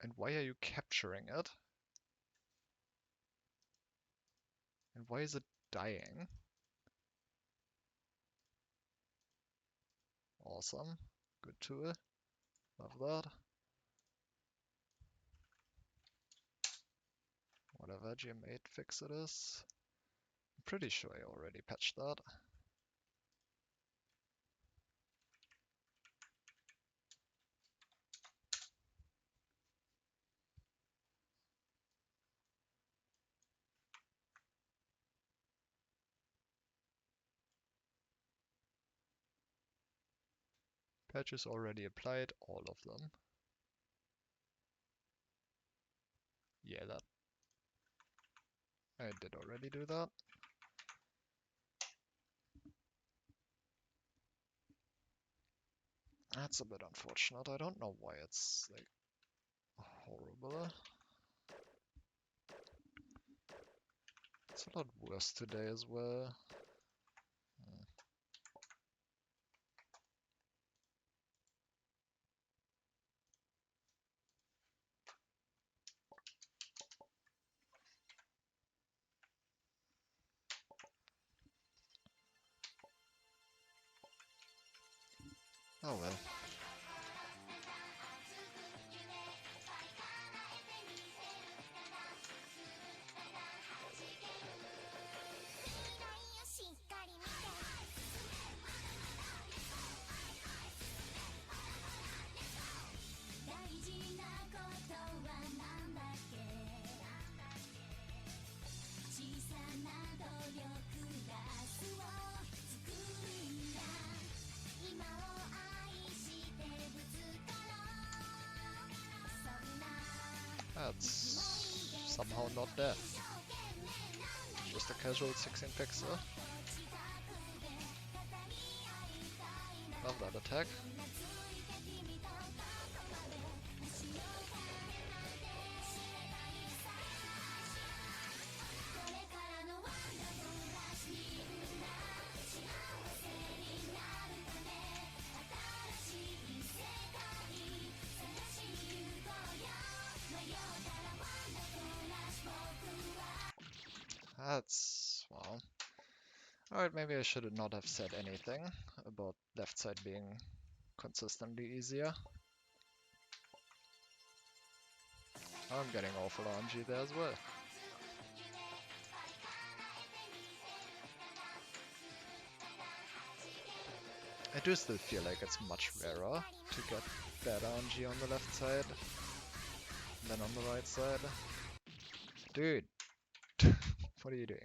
And why are you capturing it? And why is it dying? Awesome. Good tool. Love that. Whatever GM8 fix it is. I'm pretty sure I already patched that. Patches already applied, all of them. Yeah, that. I did already do that. That's a bit unfortunate. I don't know why it's like horrible. It's a lot worse today as well. Oh well. That's somehow not death. Just a casual 16 pixel. Love that attack. That's, well. Alright, maybe I should not have said anything about left side being consistently easier. I'm getting awful RNG there as well. I do still feel like it's much rarer to get bad RNG on the left side than on the right side. Dude, what are you doing?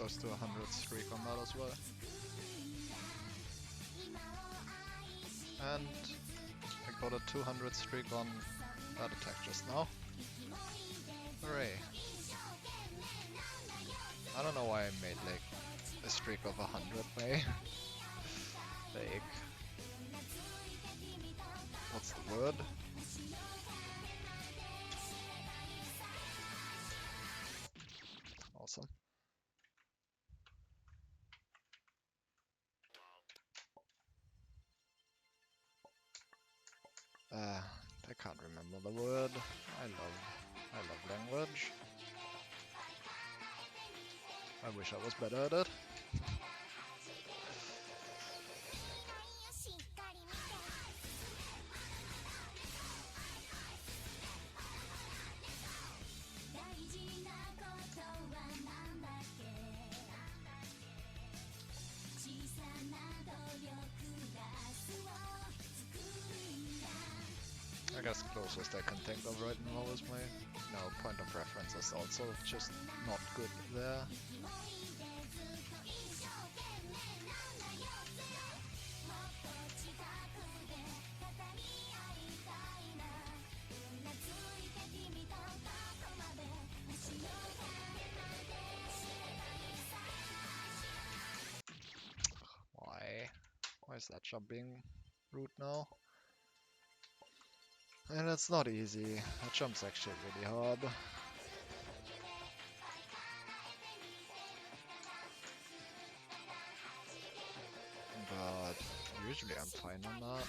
close to 100 streak on that as well. And I got a 200 streak on that attack just now. Hooray. I don't know why I made like a streak of 100 May. Like, what's the word? Awesome. I can't remember the word. I love language. I wish I was better at it. I guess closest I can think of right now is my point of reference is also just not good there. Why is that jump being rude now? And it's not easy. That jump's actually really hard. But usually I'm fine on that.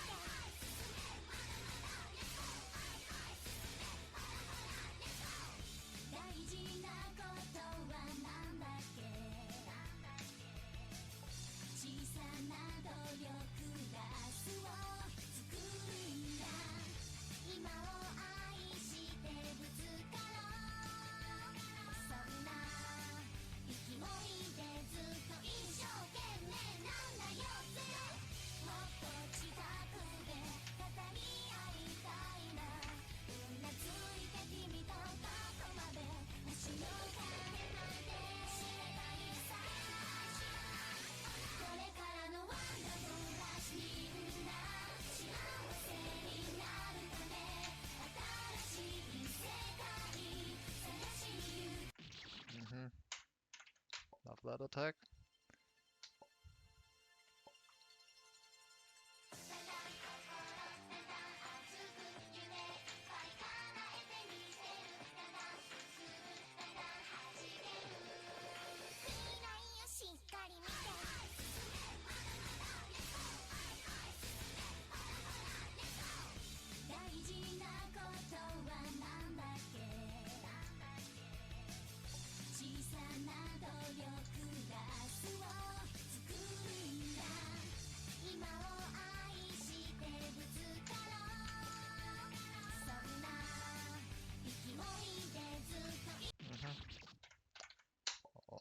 Love that attack.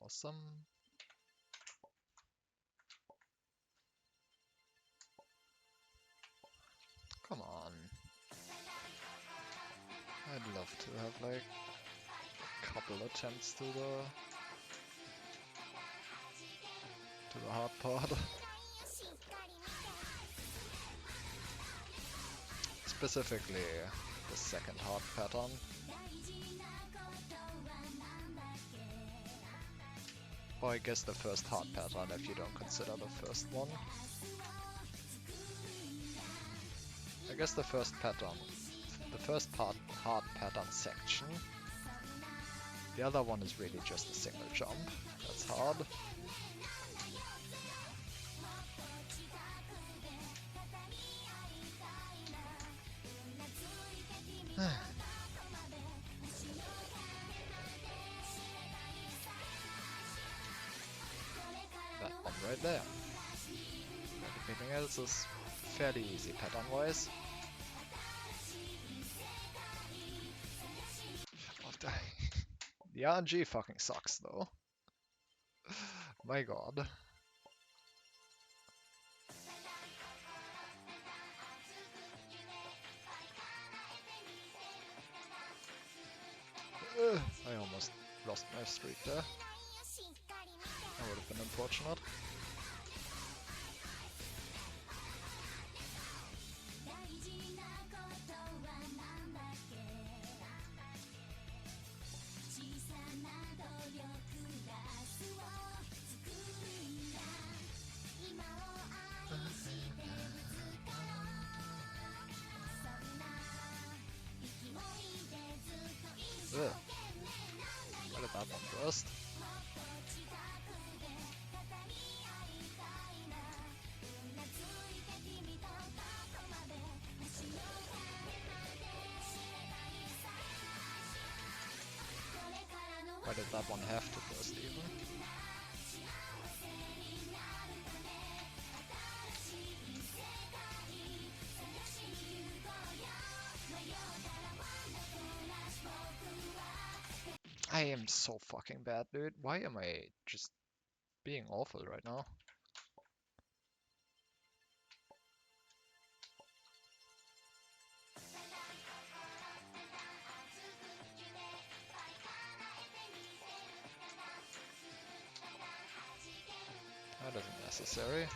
Awesome. Come on. I'd love to have like a couple attempts to the hard part. Specifically the second hard pattern. Or I guess the first hard pattern if you don't consider the first one. I guess the first pattern, the first hard pattern section. The other one is really just a single jump. That's hard. That one right there. Everything else is fairly easy pattern-wise. The RNG fucking sucks though. My god. I almost lost my streak there. That would have been unfortunate. Ugh. Why did that one burst? Why did that one have to burst even? I am so fucking bad, dude. Why am I just being awful right now? That isn't necessary.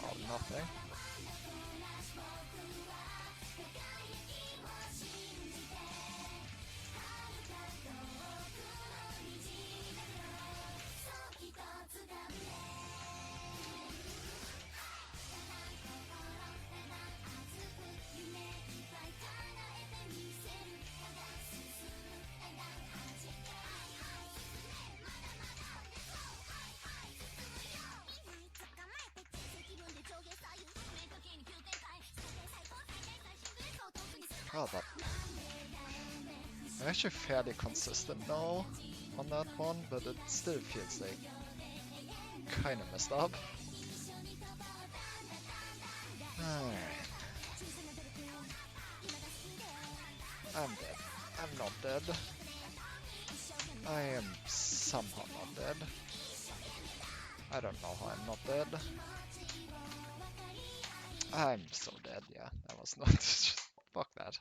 Oh, nothing. Oh, but I'm actually fairly consistent now on that one, but it still feels like kind of messed up. Alright. I'm dead. I'm not dead. I am somehow not dead. I don't know how I'm not dead. I'm so dead, yeah. That was not... Fuck that.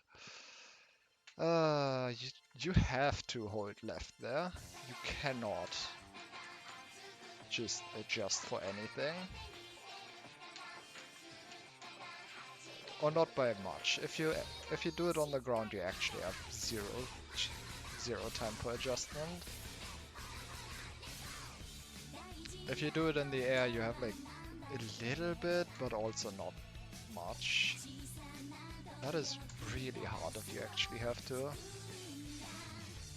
You have to hold left there. You cannot just adjust for anything. Or not by much. If you do it on the ground, you actually have zero time for adjustment. If you do it in the air, you have like a little bit, but also not much. That is really hard if you actually have to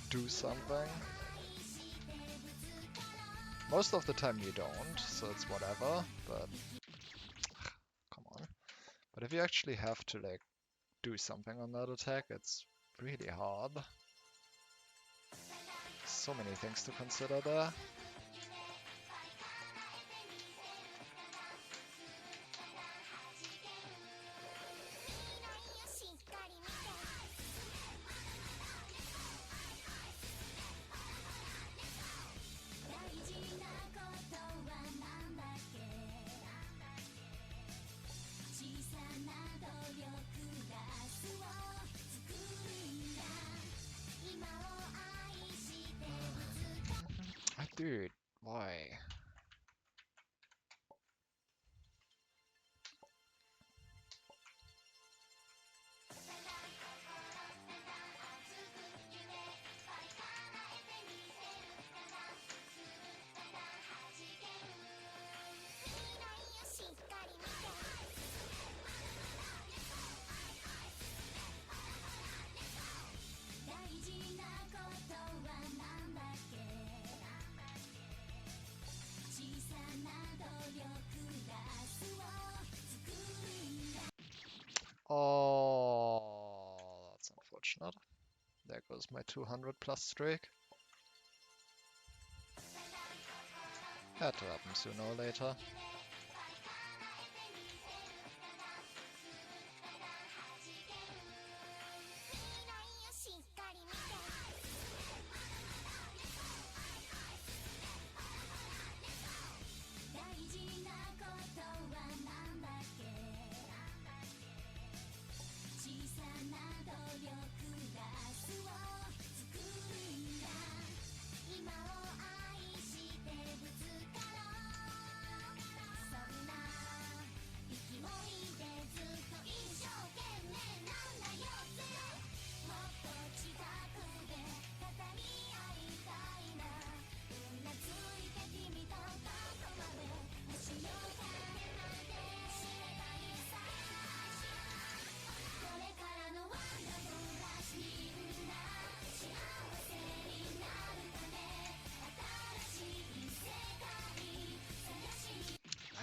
do something. Most of the time you don't, so it's whatever, but come on. But if you actually have to like do something on that attack, it's really hard. So many things to consider there. Dude, why? unfortunate. There goes my 200 plus streak. Had to happen sooner or later.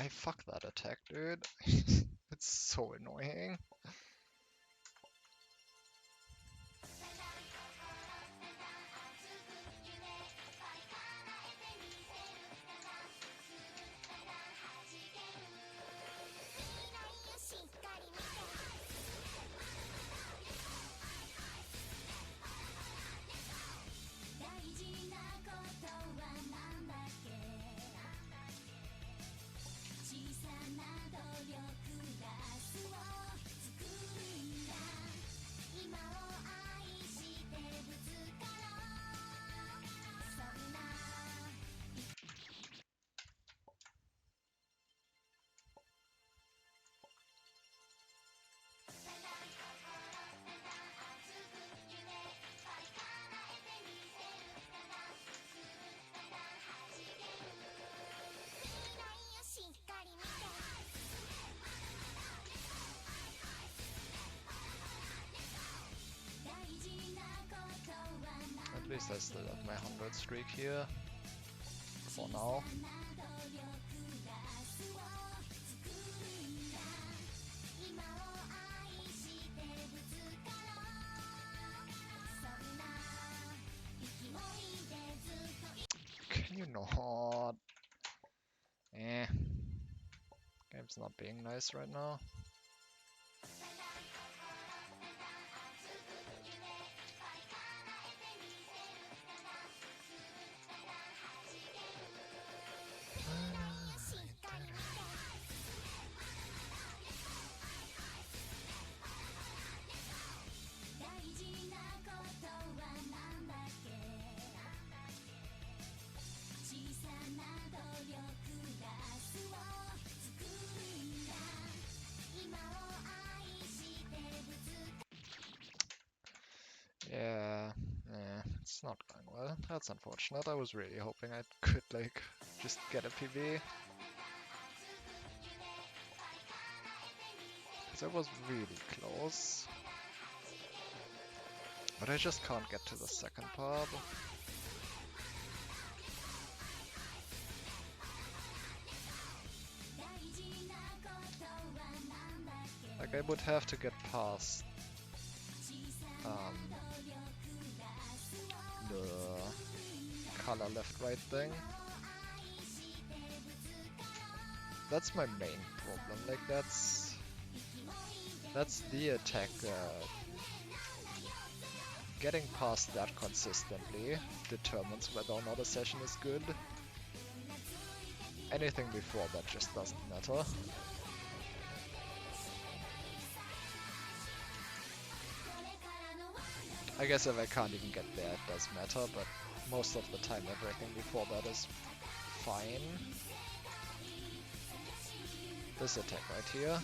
I fuck that attack, dude. It's so annoying. At least I still have my 100 streak here. For now. Can you not? Eh. Game's not being nice right now. Yeah, it's not going well. That's unfortunate. I was really hoping I could, like, just get a PB. Because I was really close. But I just can't get to the second part. Like, I would have to get past the color left-right thing. That's my main problem. Like, that's the attack. Getting past that consistently determines whether or not a session is good. Anything before that just doesn't matter. I guess if I can't even get there, it does matter, but most of the time everything before that is fine. This attack right here.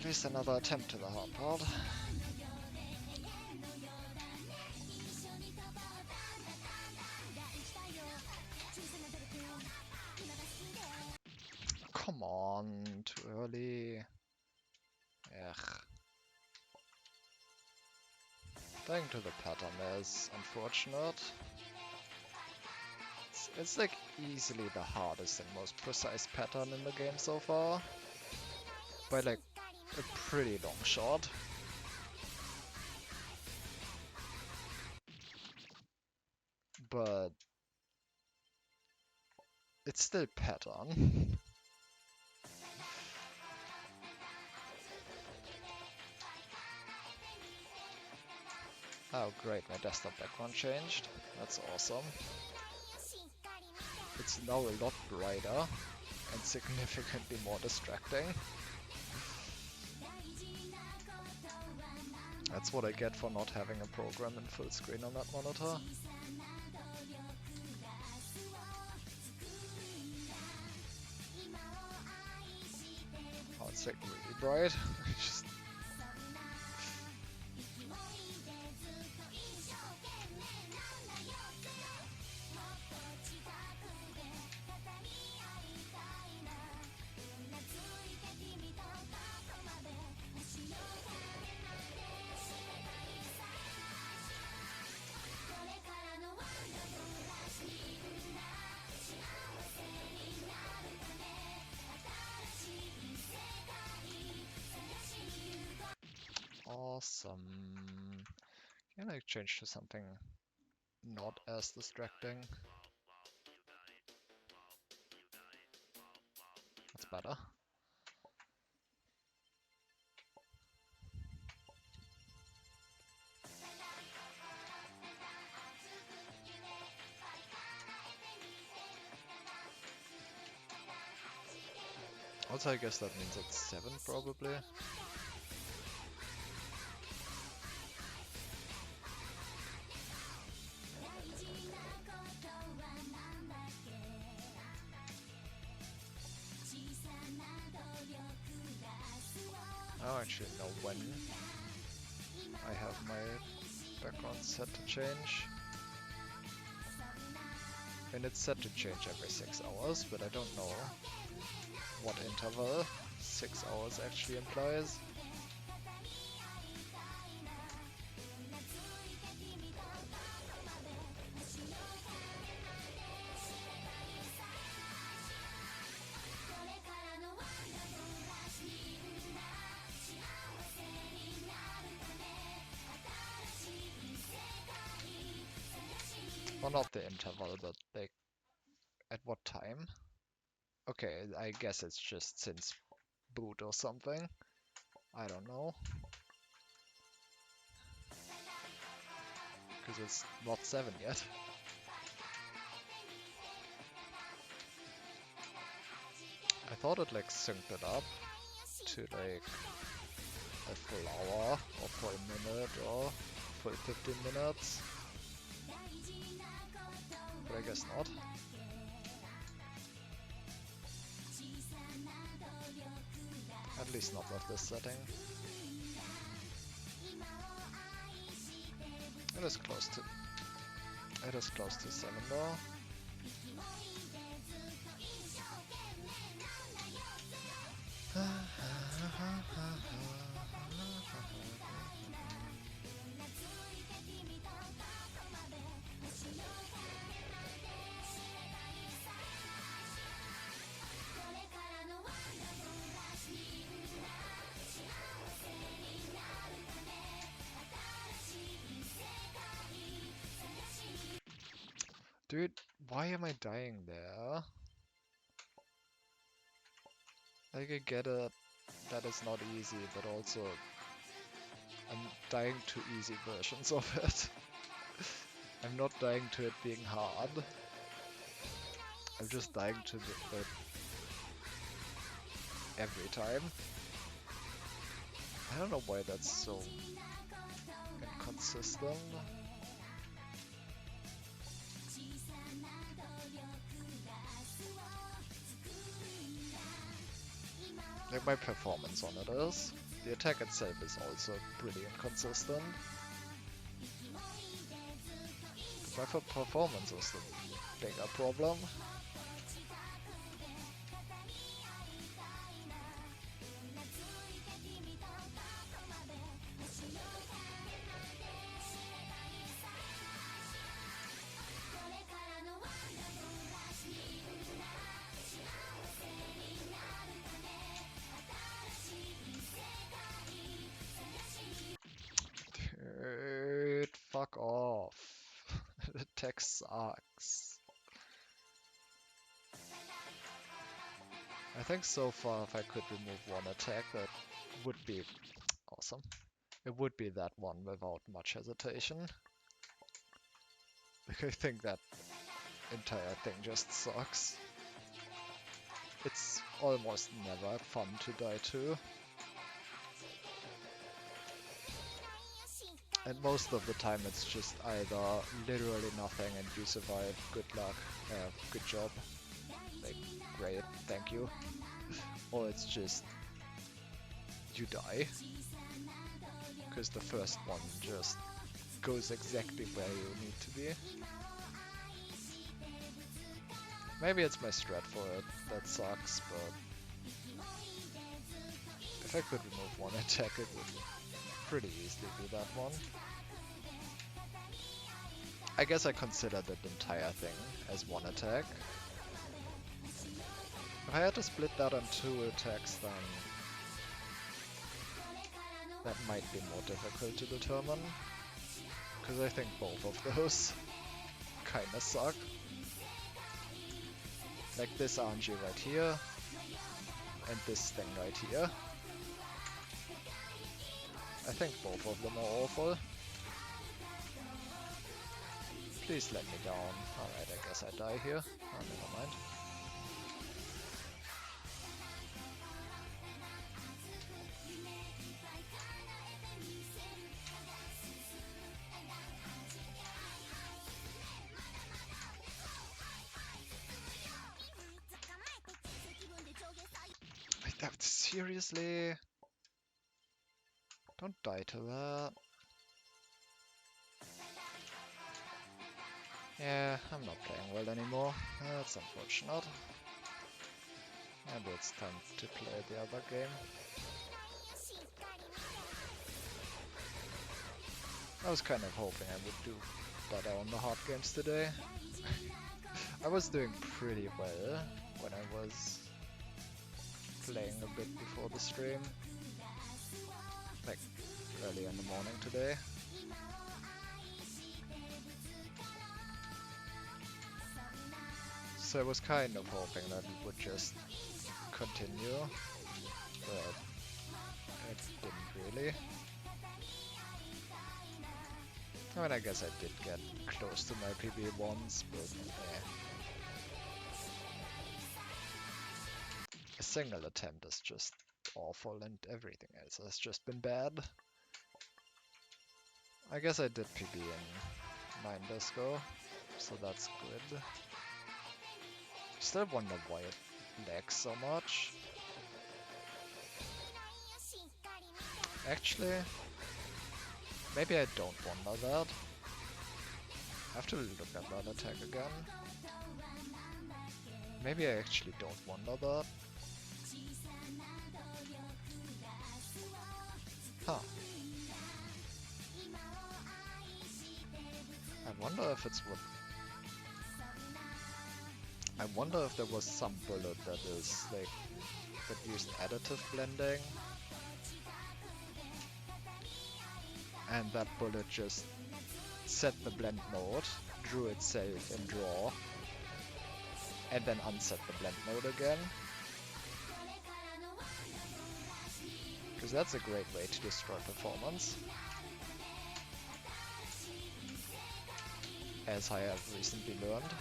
least another attempt to the hard part. Come on, too early. Ugh. Dying to the pattern is unfortunate. It's like easily the hardest and most precise pattern in the game so far. By like a pretty long shot. But it's still pattern. Oh great, my desktop background changed. That's awesome. It's now a lot brighter and significantly more distracting. That's what I get for not having a program in full screen on that monitor. Oh, it's like really bright. Just... Awesome. Can I change to something not as distracting? That's better. Also, I guess that means it's 7 probably. I don't actually know when I have my background set to change. And it's set to change every 6 hours, but I don't know what interval 6 hours actually implies. Well, not the interval, but like at what time? Okay, I guess it's just since boot or something. I don't know. Because it's not 7 yet. I thought it like synced it up to like a full hour or full minute or full 15 minutes. But I guess not. At least not with this setting. It is close to 7 though. Dude, why am I dying there? Like, I get it, that is not easy, but also I'm dying to easy versions of it. I'm not dying to it being hard. I'm just dying to it every time. I don't know why that's so inconsistent. Like, my performance on it is. The attack itself is also pretty inconsistent. But my performance is the bigger problem. Dude, fuck off. The attack sucks. I think so far if I could remove one attack, that would be awesome. It would be that one without much hesitation. Like, I think that entire thing just sucks. It's almost never fun to die to. And most of the time it's just either literally nothing and you survive, good luck, good job, like, great, thank you. Or it's just, you die. Because the first one just goes exactly where you need to be. Maybe it's my strat for it that sucks, but if I could remove one attack it would pretty easily be that one. I guess I consider the entire thing as one attack. If I had to split that on two attacks, then that might be more difficult to determine. Because I think both of those kinda suck. Like this RNG right here, and this thing right here. I think both of them are awful. Please let me down. Alright, I guess I die here. Oh, never mind. Seriously? Don't die to that. Yeah, I'm not playing well anymore. That's unfortunate. Maybe it's time to play the other game. I was kind of hoping I would do better on the hard games today. I was doing pretty well when I was playing a bit before the stream. Like, early in the morning today. So I was kind of hoping that it would just continue, but it didn't really. I mean, I guess I did get close to my PB once, but eh. A single attempt is just awful and everything else has just been bad. I guess I did PB in Nein Disco, so that's good. Still wonder why it lags so much. Actually, maybe I don't wonder that. I have to look at that attack again. Maybe I actually don't wonder that. Huh. I wonder if it's what... I wonder if there was some bullet that is like that used additive blending, and that bullet just set the blend mode, drew itself in draw, and then unset the blend mode again. Because that's a great way to destroy performance, as I have recently learned.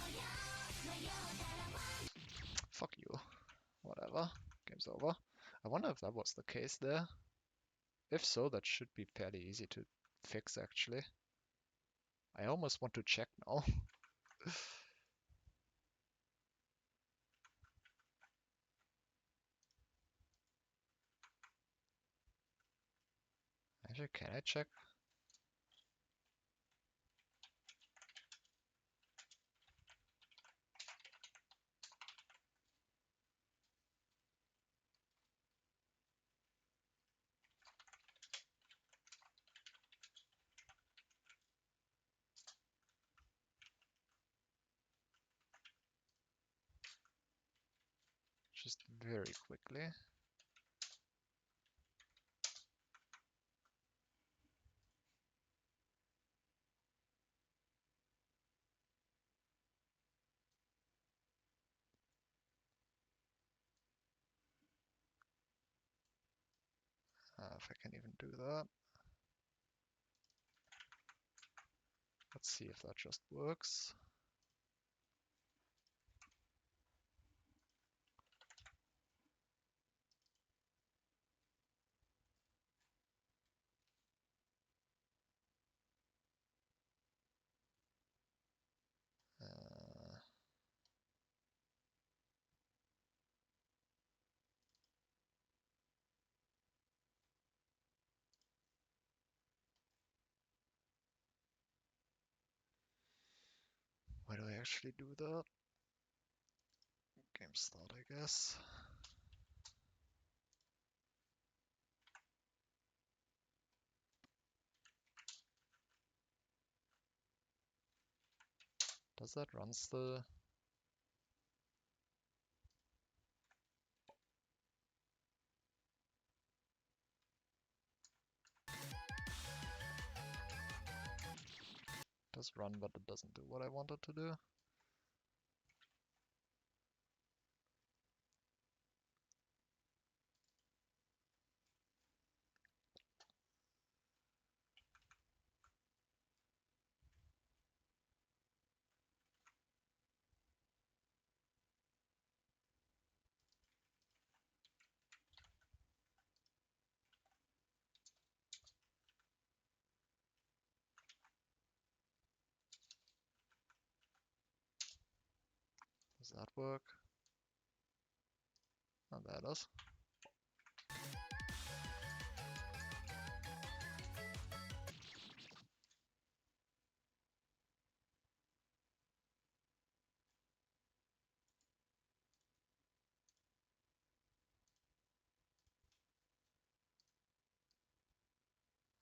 Fuck you. Whatever. Game's over. I wonder if that was the case there. If so, that should be fairly easy to fix, actually. I almost want to check now. Actually, can I check? Just very quickly. If I can even do that. Let's see if that just works. Uh, why do I actually do that? Game start, I guess. Does that run still? Does run, but it doesn't do what I want it to do. Does that work? Oh, that does.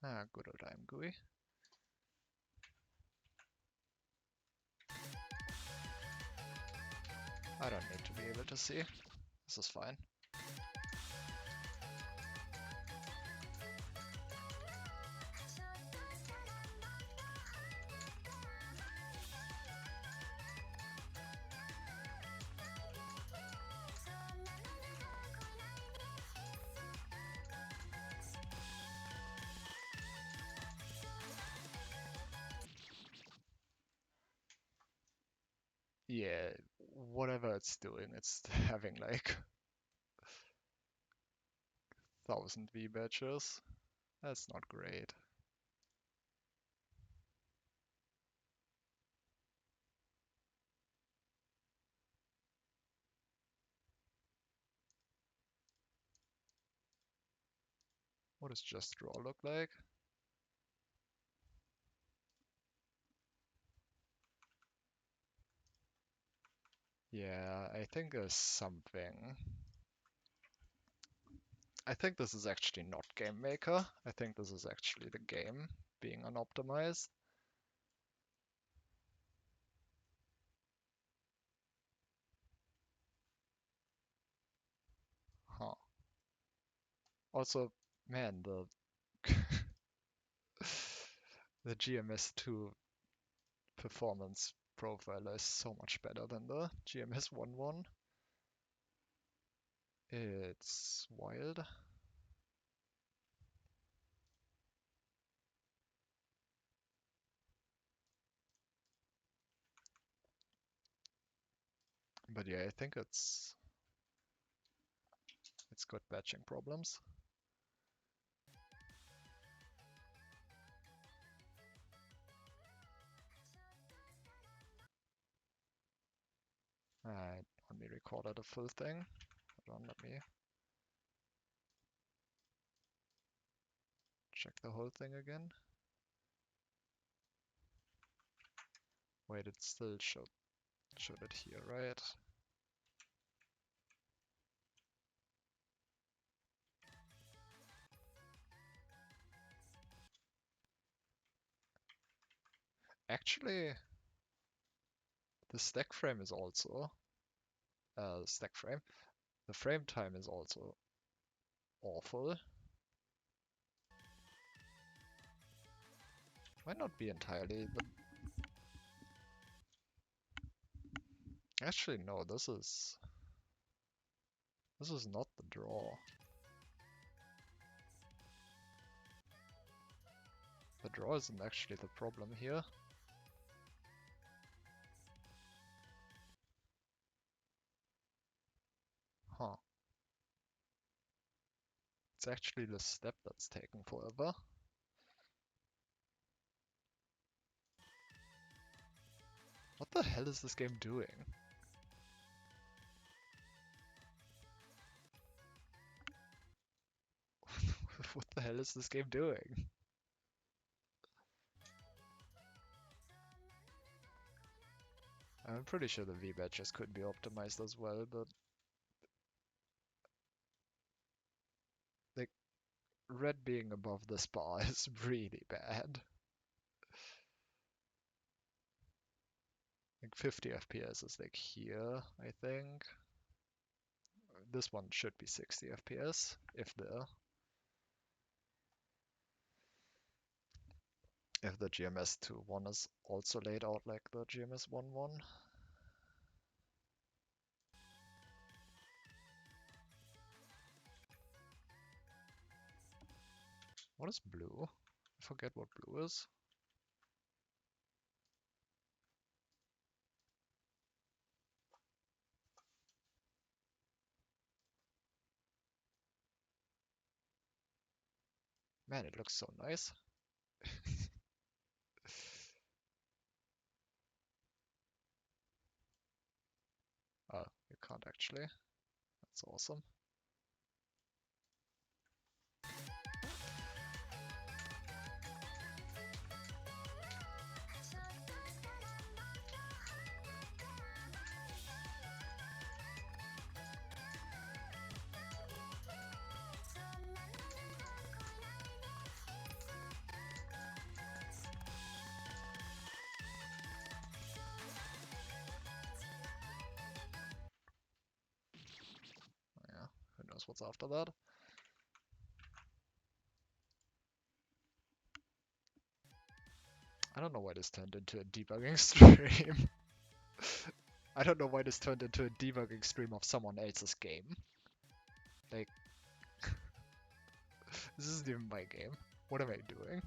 Ah, good old time GUI. I don't need to be able to see. This is fine. Yeah, whatever it's doing, it's having like 1000 V badges. That's not great. What does just draw look like? Yeah, I think there's something. I think this is actually not Game Maker. I think this is actually the game being unoptimized. Huh. Also, man, the the GMS2 performance profiler is so much better than the GMS11. It's wild. But yeah, I think it's got batching problems. I only recorded a full thing. Hold on, let me check the whole thing again. Wait, it still showed it here, right? Actually, the stack frame is also stack frame. The frame time is also awful. Might not be entirely, but actually no, this is not the draw. The draw isn't actually the problem here. Huh. It's actually the step that's taking forever. What the hell is this game doing? What the hell is this game doing? I'm pretty sure the V-badges could be optimized as well, but like red being above this bar is really bad. Like 50 FPS is like here, I think. This one should be 60 FPS if the GMS 2.1 is also laid out like the GMS 1.1. What is blue? I forget what blue is. Man, it looks so nice. Oh, you can't actually. That's awesome. Yeah, who knows what's after that? I don't know why this turned into a debugging stream. I don't know why this turned into a debugging stream of someone else's game. Like, this isn't even my game. What am I doing?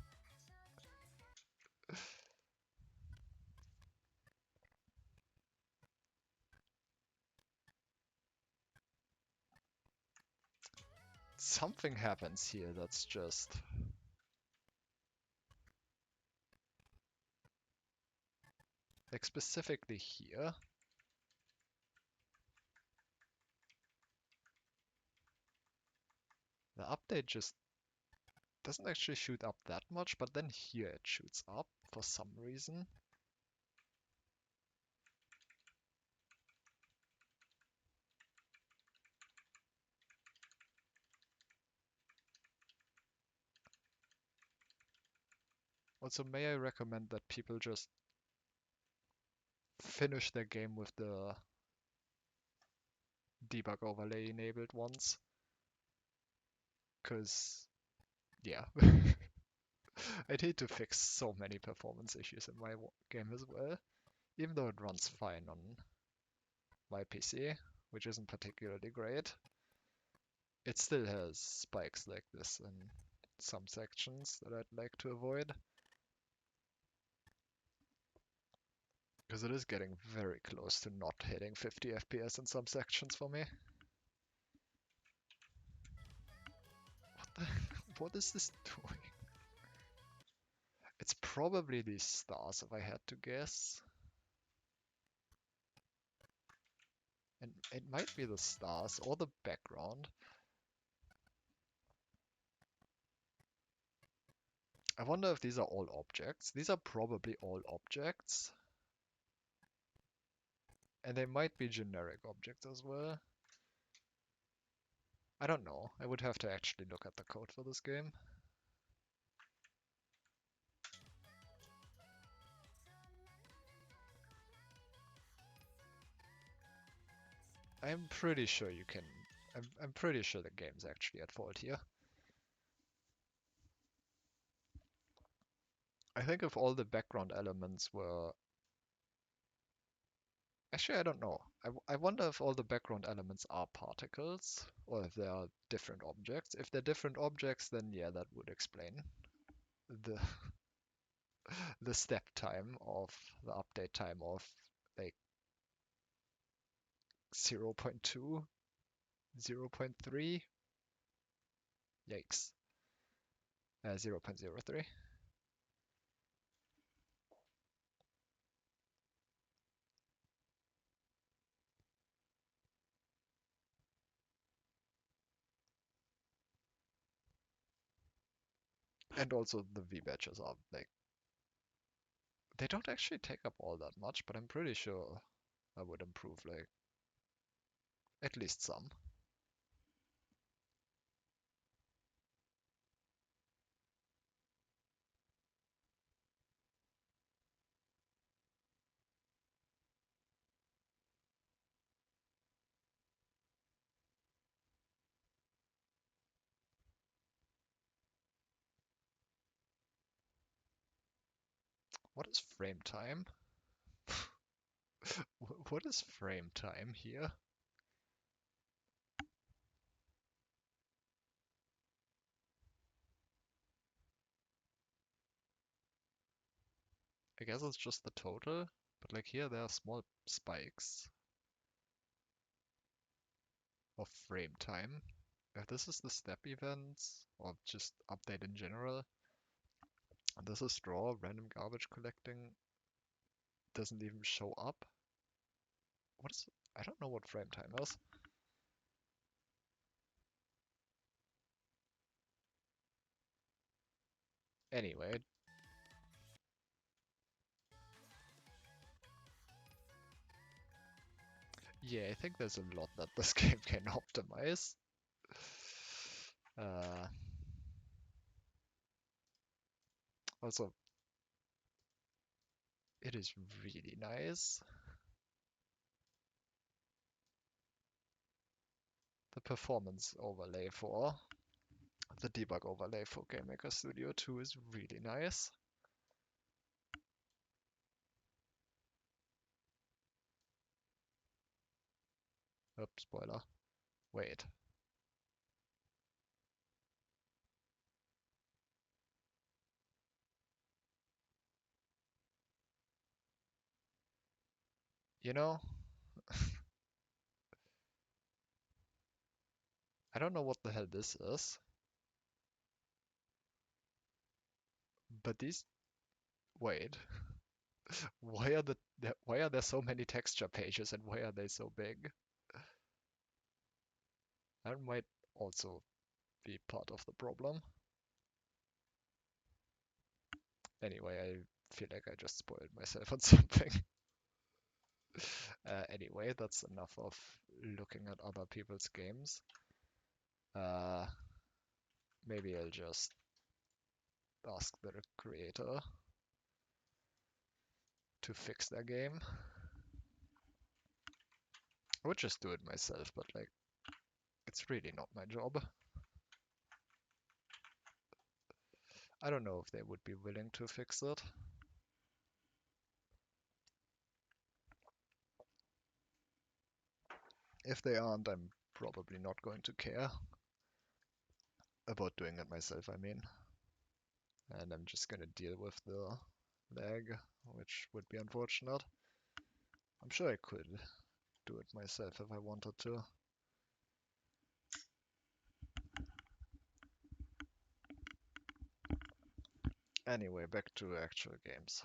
Something happens here that's just... Like, specifically here. The update just doesn't actually shoot up that much, but then here it shoots up for some reason. Also, may I recommend that people just finish their game with the debug overlay enabled once? Because, yeah. I'd hate to fix so many performance issues in my game as well, even though it runs fine on my PC, which isn't particularly great. It still has spikes like this in some sections that I'd like to avoid. Because it is getting very close to not hitting 50 FPS in some sections for me. What the... What is this doing? It's probably these stars if I had to guess. And it might be the stars or the background. I wonder if these are all objects. These are probably all objects. And they might be generic objects as well. I don't know. I would have to actually look at the code for this game. I'm pretty sure you can... I'm pretty sure the game's actually at fault here. I think if all the background elements were... Actually, I don't know. I wonder if all the background elements are particles, or if they are different objects. If they're different objects, then yeah, that would explain the the step time of the update time of like 0 0.2, 0 0.3. Yikes. 0 0.03. And also the V batches are like, they don't actually take up all that much, but I'm pretty sure I would improve like at least some. What is frame time? What is frame time here? I guess it's just the total, but like here there are small spikes of frame time. If this is the step events, or just update in general, and this is draw, random garbage collecting, doesn't even show up. What is... I don't know what frame time is. Anyway, yeah, I think there's a lot that this game can optimize. Uh, Also, it is really nice. The performance overlay for the debug overlay for GameMaker Studio 2 is really nice. Oops, spoiler. Wait. You know, I don't know what the hell this is, but these... Wait. Why are there so many texture pages and why are they so big? That might also be part of the problem. Anyway, I feel like I just spoiled myself on something. Anyway, that's enough of looking at other people's games. Uh, Maybe I'll just ask the creator to fix their game. I would just do it myself, but like, it's really not my job. I don't know if they would be willing to fix it. If they aren't, I'm probably not going to care about doing it myself, I mean. And I'm just gonna deal with the lag, which would be unfortunate. I'm sure I could do it myself if I wanted to. Anyway, back to actual games.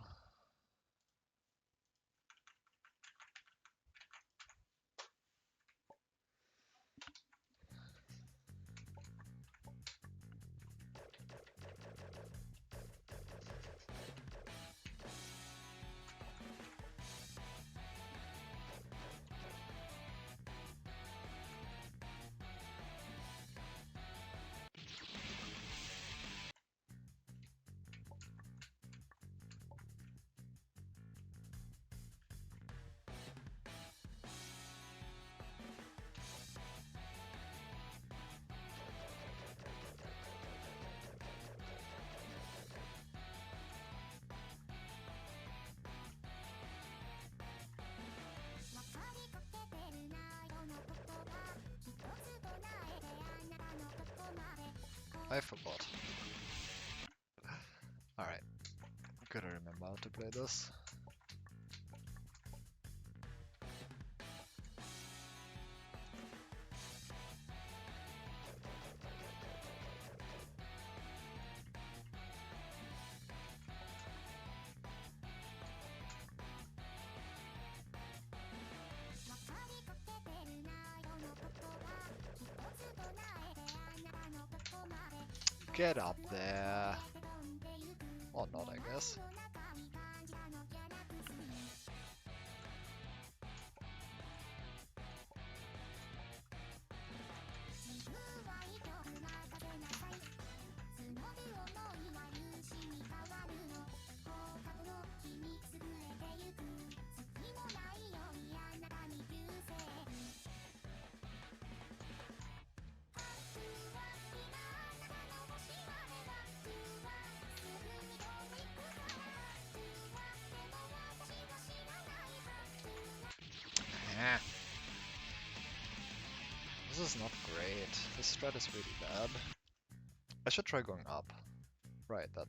I forgot. Alright, gotta remember how to play this. Get up there. Or not, I guess. Eh. This is not great. This strat is really bad. I should try going up. Right, that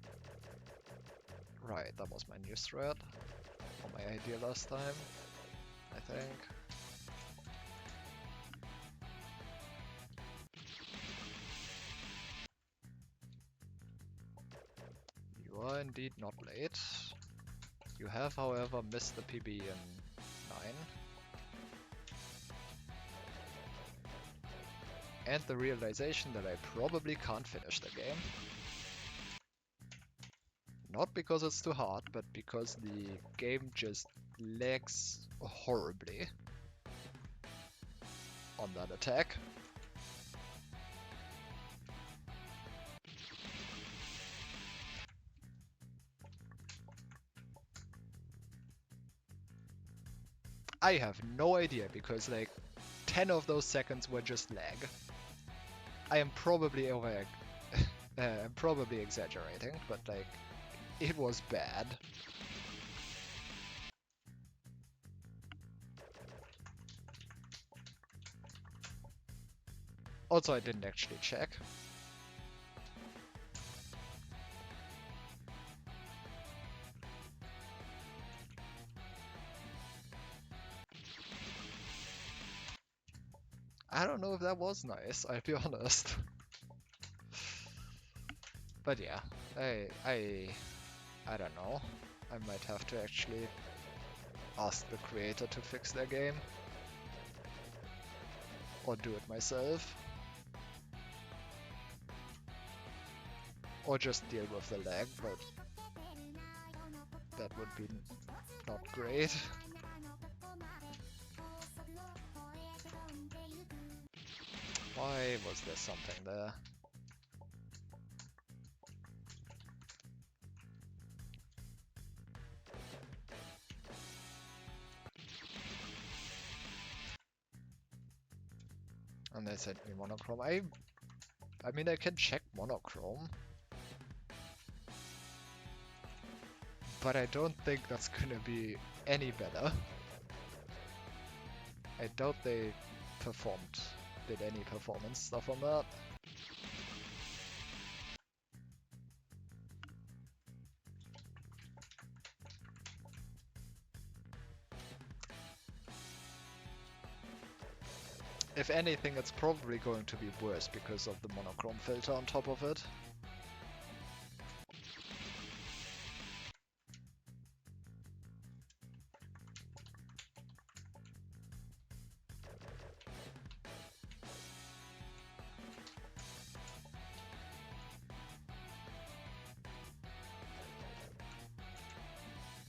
was my new strat. Or my idea last time, I think. You are indeed not late. You have, however, missed the PB in 9. And the realization that I probably can't finish the game. Not because it's too hard, but because the game just lags horribly on that attack. I have no idea because like 10 of those seconds were just lag. I am probably I'm probably exaggerating, but like it was bad. Also, I didn't actually check. I don't know if that was nice, I'll be honest. But yeah, I don't know. I might have to actually ask the creator to fix their game. Or do it myself. Or just deal with the lag, but that would be not great. Why was there something there? And they sent me monochrome. I mean, I can check monochrome. But I don't think that's gonna be any better. I doubt they did any performance stuff on that. If anything, it's probably going to be worse because of the monochrome filter on top of it.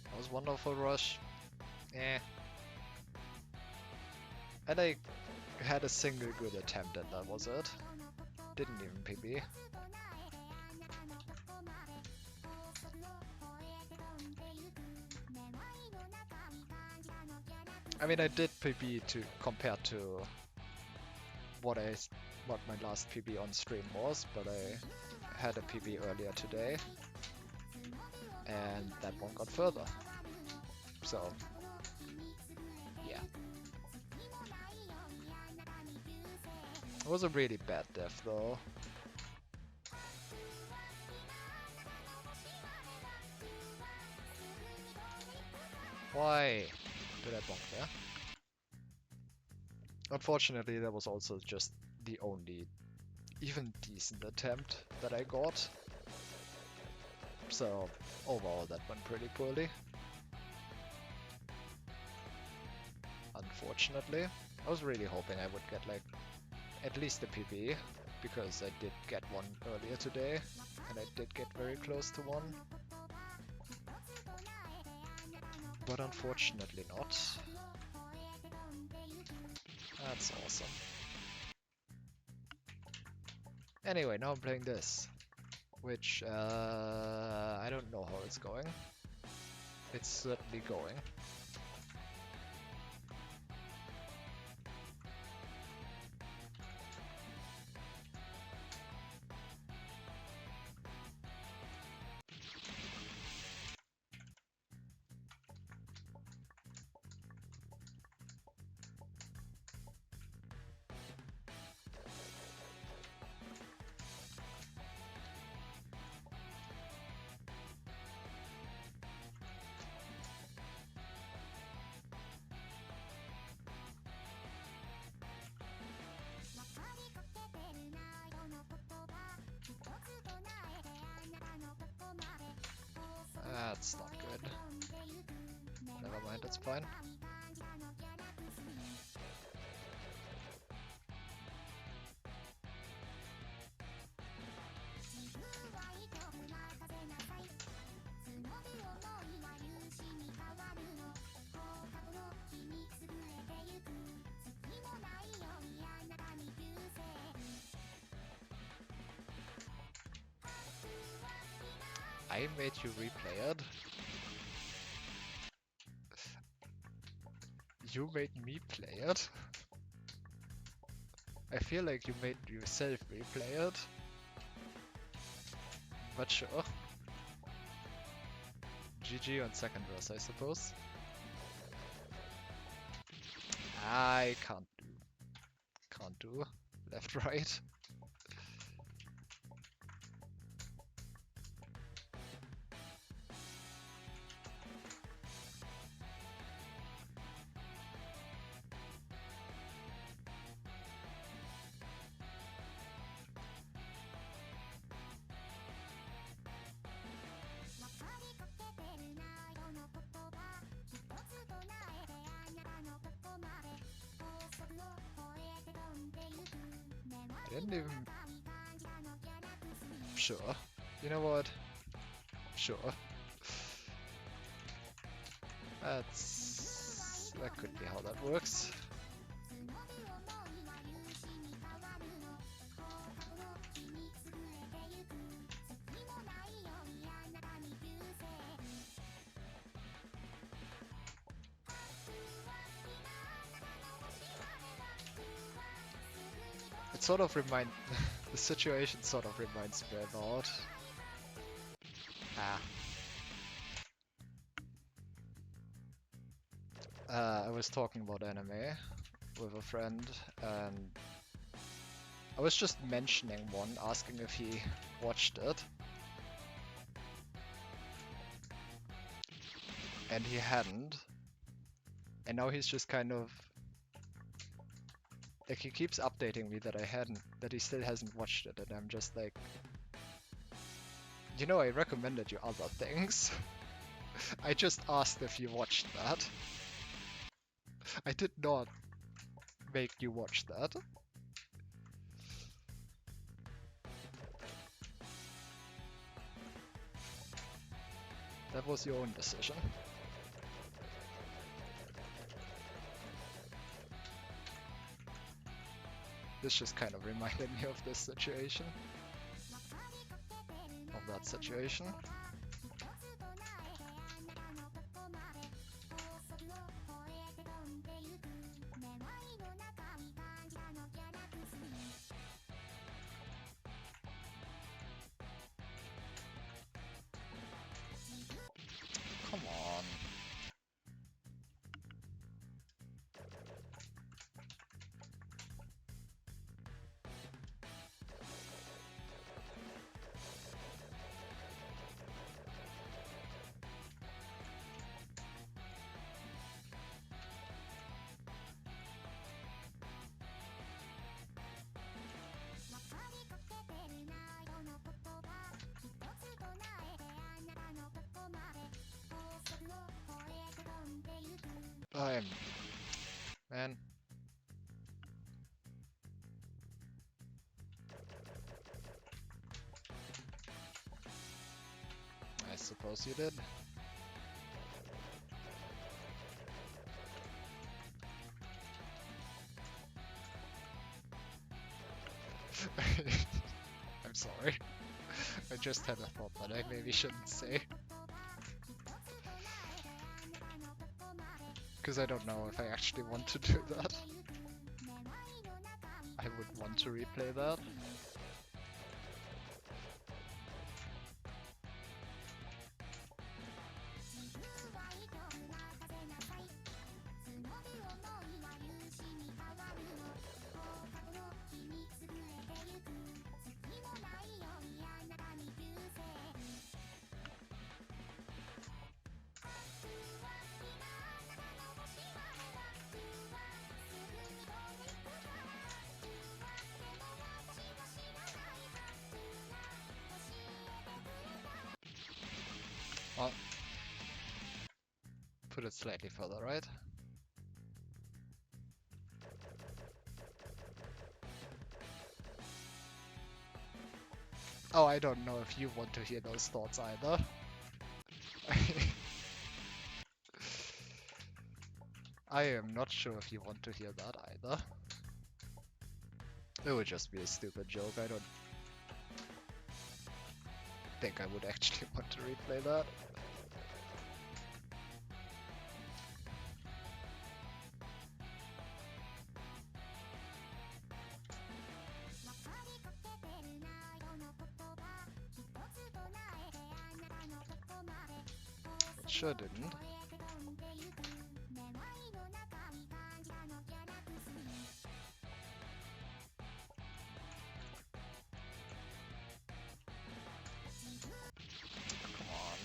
That was wonderful rush. Eh. And I had a single good attempt and that was it. Didn't even PB. I mean, I did PB compared to what my last PB on stream was, but I had a PB earlier today, and that one got further. So, yeah. It was a really bad death though. Why did I bonk there? Unfortunately, that was also just the only even decent attempt that I got. So overall that went pretty poorly. Unfortunately. I was really hoping I would get like at least a PB, because I did get one earlier today, and I did get very close to one. But unfortunately not. That's awesome. Anyway, now I'm playing this, which I don't know how it's going. It's certainly going. That's not good. Never mind, that's fine. I made you replay it. You made me play it. I feel like you made yourself replay it. But sure. GG on second verse, I suppose. I can't do left, right. I didn't even... Sure. You know what? Sure. That could be how that works. It sort of the situation sort of reminds me about... I was talking about anime with a friend, and I was just mentioning one, asking if he watched it. And he hadn't. And now he's just kind of... Like, he keeps updating me that he still hasn't watched it, and I'm just like... You know, I recommended you other things. I just asked if you watched that. I did not make you watch that. That was your own decision. This just kind of reminded me of this situation. Of that situation. Come on. I'm... Man. I suppose you did. I'm sorry. I just had a thought that I maybe shouldn't say. Because I don't know if I actually want to do that. I would want to replay that. Well, put it slightly further, right? Oh, I don't know if you want to hear those thoughts either. I am not sure if you want to hear that either. It would just be a stupid joke. I don't think I would actually want to replay that. It sure didn't. Come on.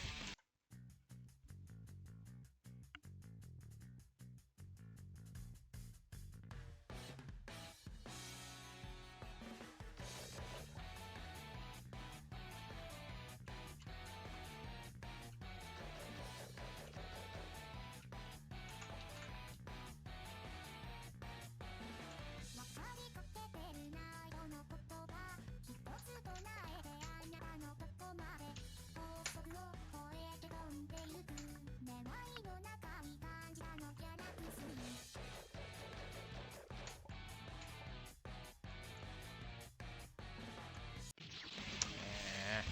Eh.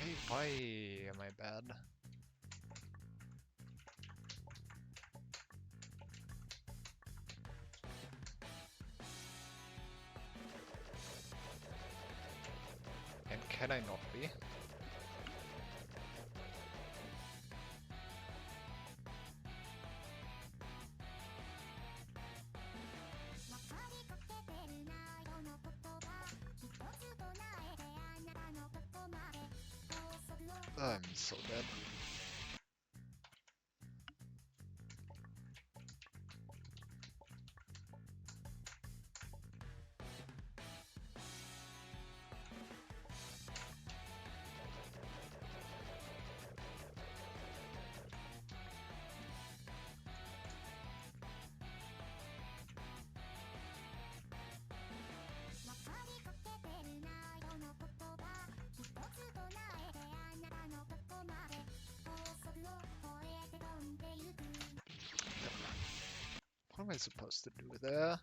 Hey, why am I bad? And can I not be? I'm so dead. What am I supposed to do there?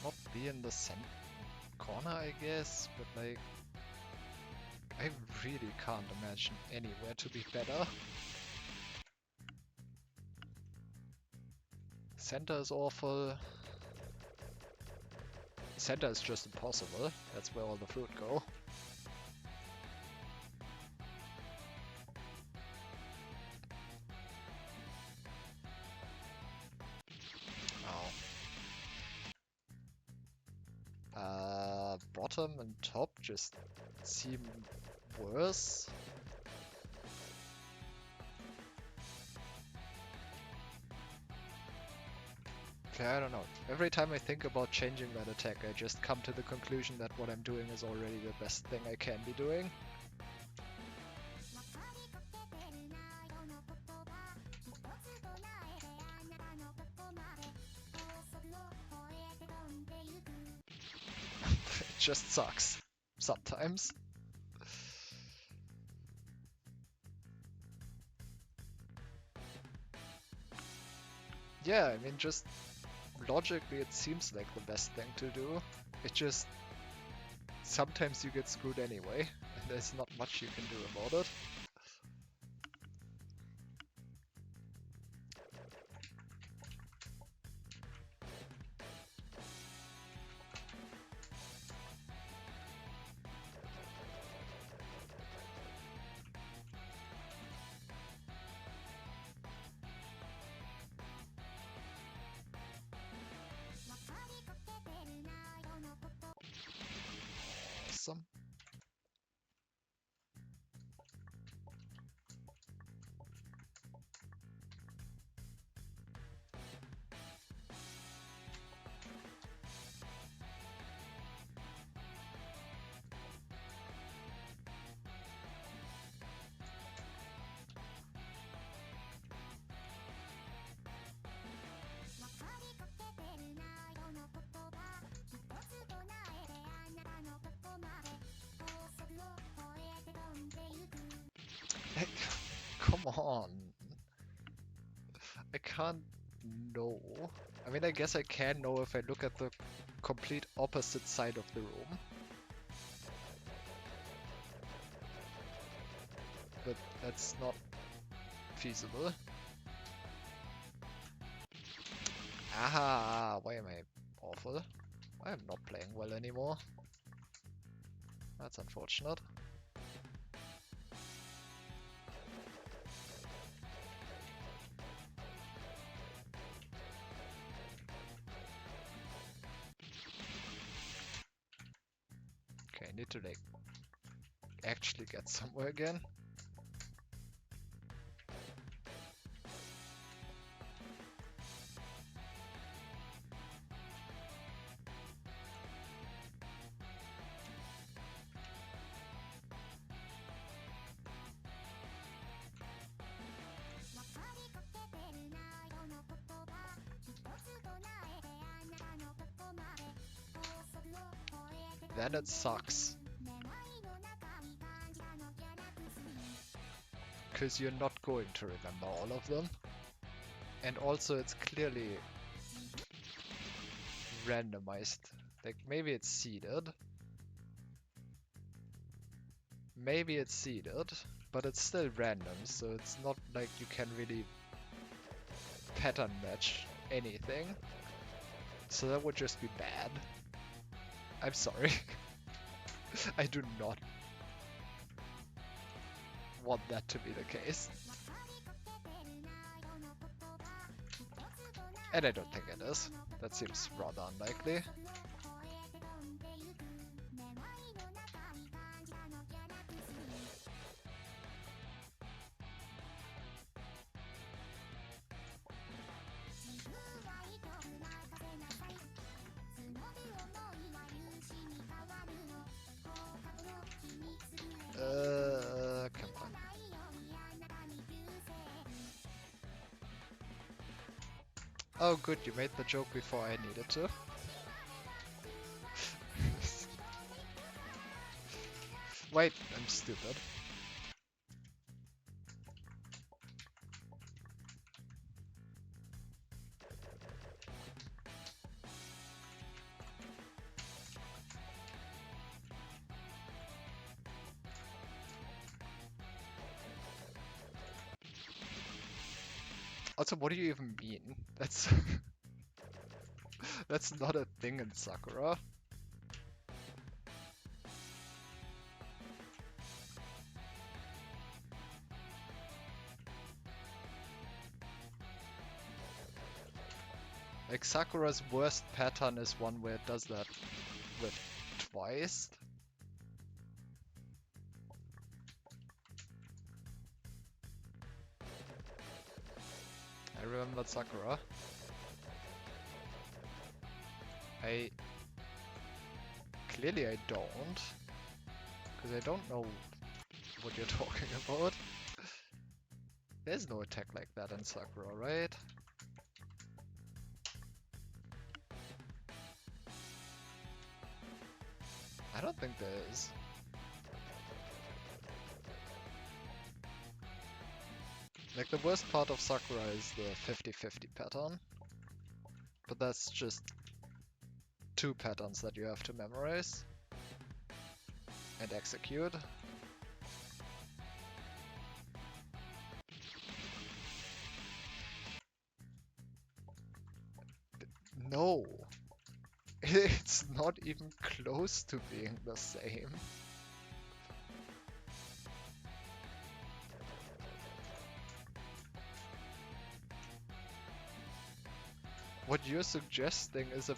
Not be in the center corner, I guess, but like... I really can't imagine anywhere to be better. Center is awful. Center is just impossible. That's where all the fruit go. Oh. Bottom and top just seem worse. Okay, I don't know. Every time I think about changing that attack, I just come to the conclusion that what I'm doing is already the best thing I can be doing. It just sucks. Sometimes. Yeah, I mean, just logically it seems like the best thing to do. It just... sometimes you get screwed anyway, and there's not much you can do about it. Awesome. Come on. I can't know. I mean, I guess I can know if I look at the complete opposite side of the room. But that's not feasible. Aha! Why am I awful? I am not playing well anymore. That's unfortunate. Okay, I need to like actually get somewhere again. Then it sucks. Because you're not going to remember all of them. And also it's clearly randomized. Like, maybe it's seeded. Maybe it's seeded, but it's still random, so it's not like you can really pattern match anything. So that would just be bad. I'm sorry. I do not want that to be the case. And I don't think it is. That seems rather unlikely. Come on. Oh good, you made the joke before I needed to. Wait, I'm stupid. Also, what do you even mean? That's that's not a thing in Sakura. Like Sakura's worst pattern is one where it does that with twice. I remember Sakura. Clearly I don't. Because I don't know what you're talking about. There's no attack like that in Sakura, right? I don't think there is. Like, the worst part of Sakura is the 50-50 pattern. But that's just two patterns that you have to memorize and execute. No! It's not even close to being the same. What you're suggesting is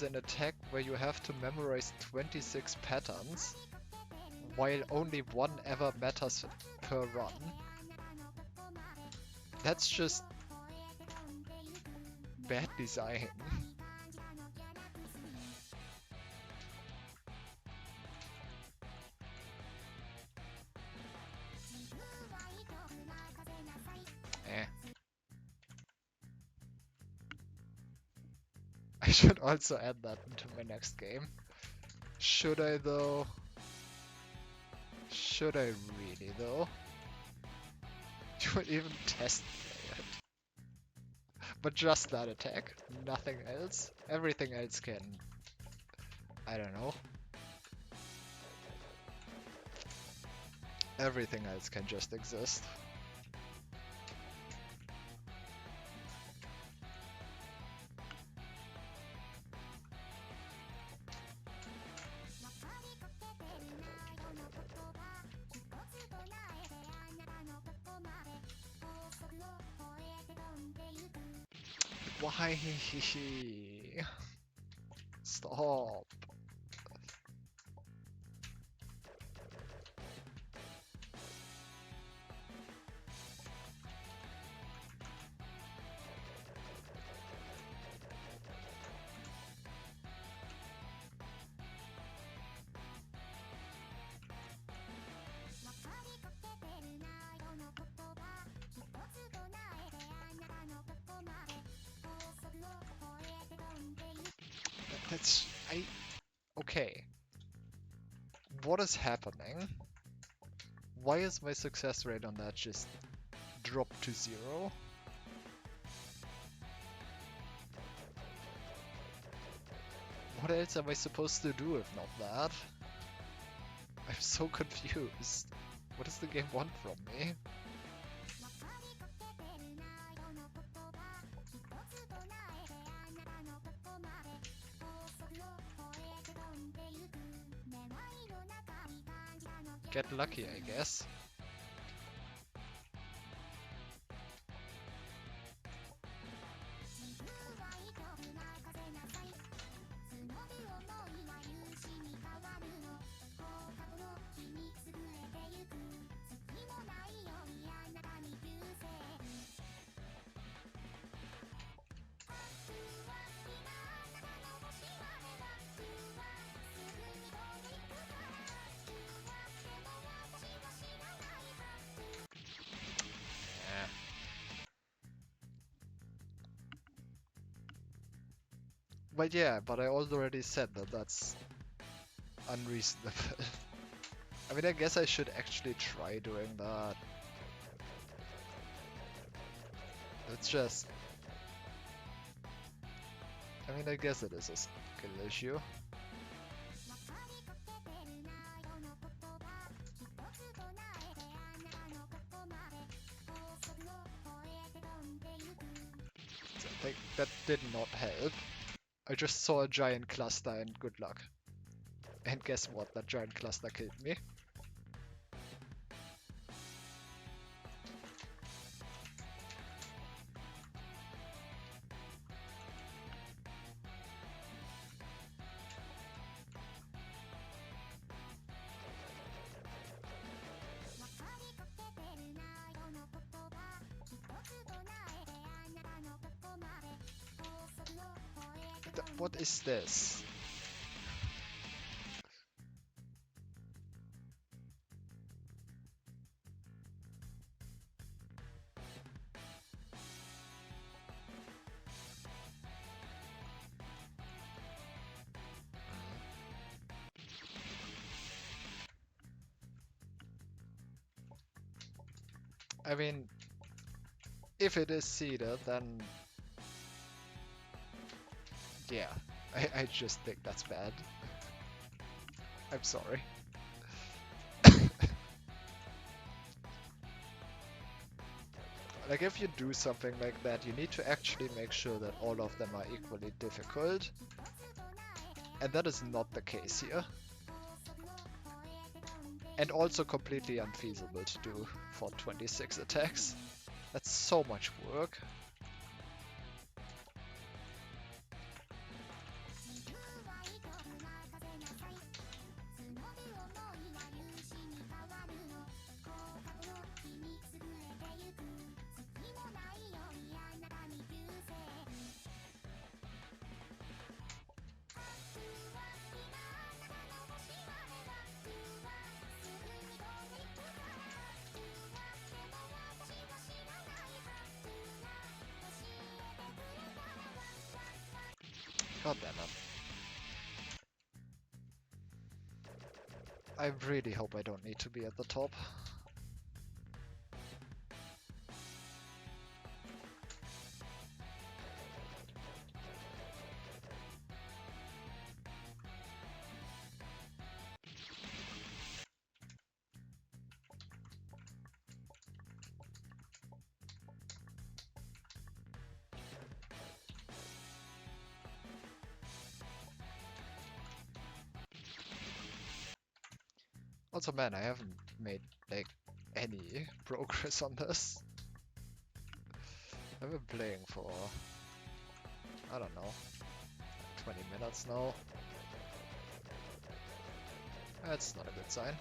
an attack where you have to memorize 26 patterns, while only one ever matters per run. That's just bad design. Eh. I should also add that into my next game. Should I though? Should I really though? You would even test it. But just that attack, nothing else. Everything else can, I don't know. Everything else can just exist. Why? Stop. That's... Okay. What is happening? Why is my success rate on that just dropped to 0? What else am I supposed to do if not that? I'm so confused. What does the game want from me? Get lucky, I guess. But yeah, but I already said that that's unreasonable. I mean, I guess I should actually try doing that. It's just... I mean, I guess it is a skill issue. Like, that did not help. I just saw a giant cluster and good luck. And guess what? That giant cluster killed me. What is this? I mean, if it is seeded, then yeah, I just think that's bad. I'm sorry. Like, if you do something like that, you need to actually make sure that all of them are equally difficult. And that is not the case here. And also completely unfeasible to do for 26 attacks. That's so much work. God damn it. I really hope I don't need to be at the top. Also, man, I haven't made, like, any progress on this. I've been playing for, I don't know, 20 minutes now. That's not a good sign.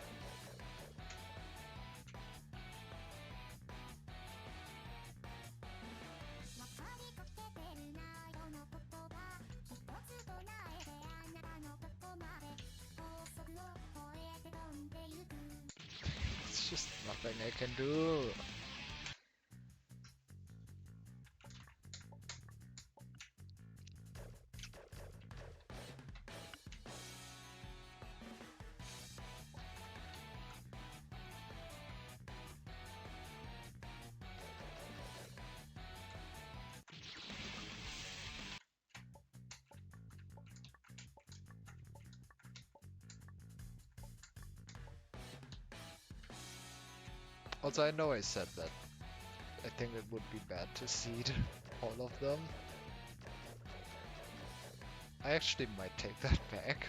It's just nothing I can do. Also, I know I said that I think it would be bad to seed all of them. I actually might take that back.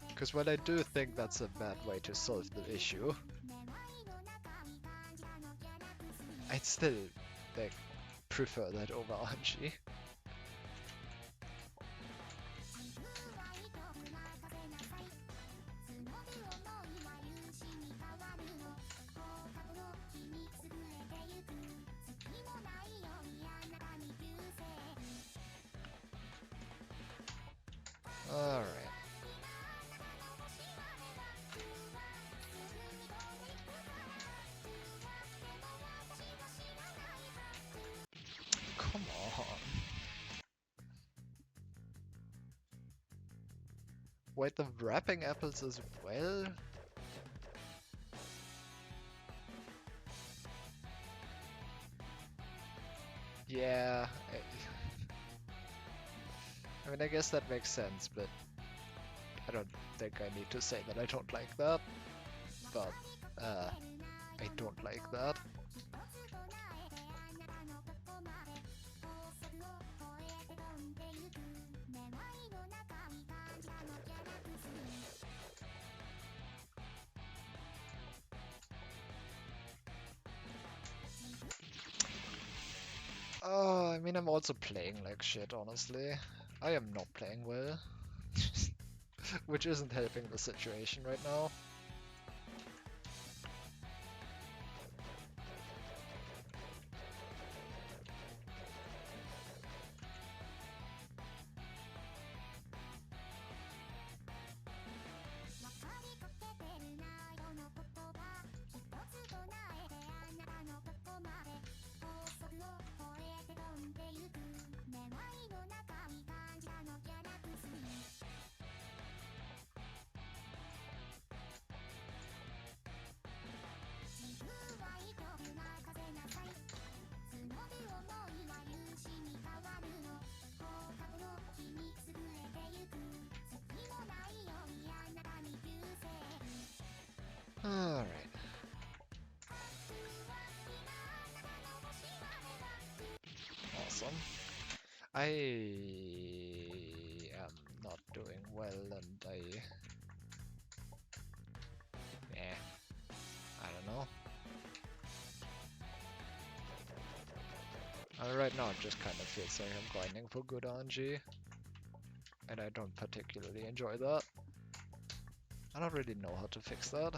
Because while I do think that's a bad way to solve the issue, I'd still, like, prefer that over RNG. Alright. Come on. Wait, the wrapping apples as well? Yeah. I mean, I guess that makes sense, but I don't think I need to say that I don't like that, but I don't like that. I mean, I'm also playing like shit, honestly. I am not playing well, which isn't helping the situation right now. Alright. Awesome. I am not doing well and I don't know. Right now it just kind of feels like I'm grinding for good RNG, and I don't particularly enjoy that. I don't really know how to fix that.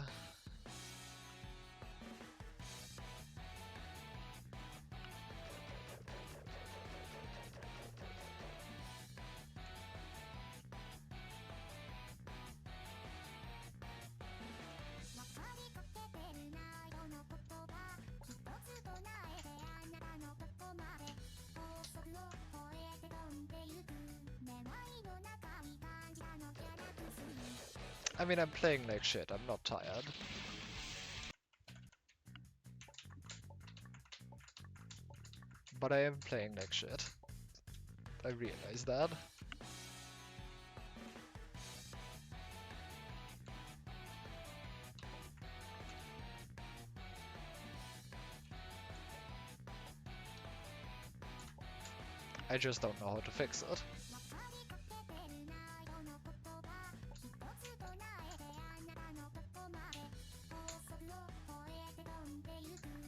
I mean, I'm playing like shit, I'm not tired. But I am playing like shit. I realize that. I just don't know how to fix it.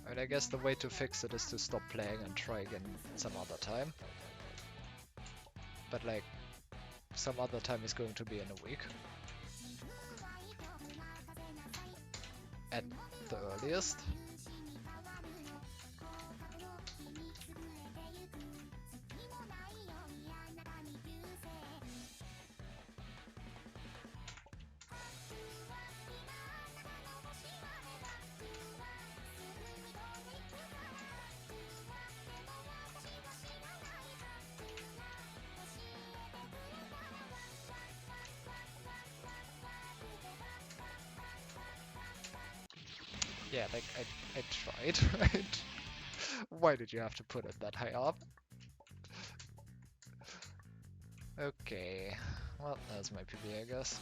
I mean, I guess the way to fix it is to stop playing and try again some other time. But like, some other time is going to be in a week. At the earliest. Yeah, like, I tried, right? Why did you have to put it that high up? Okay, well, that's my PB, I guess.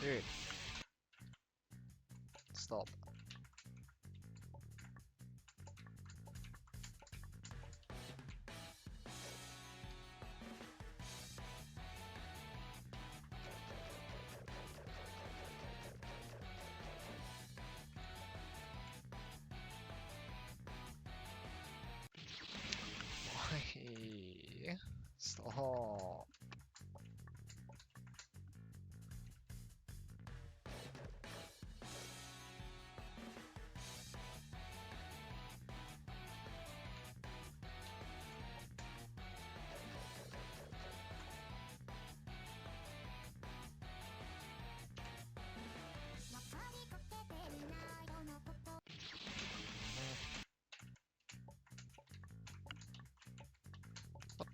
Dude. Stop. Why? Stop.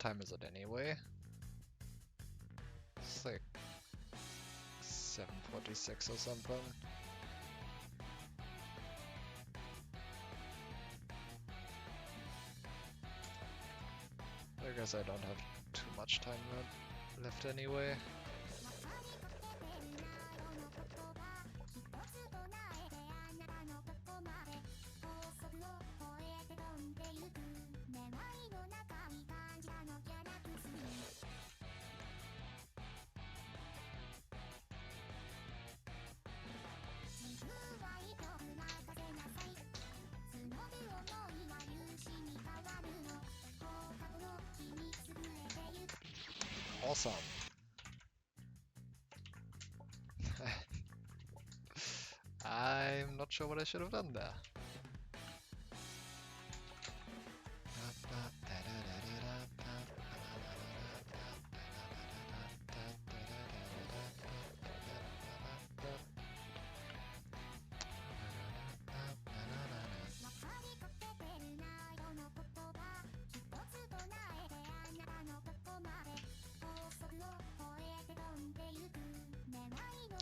time is it anyway? It's like 7:46 or something. I guess I don't have too much time left anyway. Awesome. I'm not sure what I should have done there.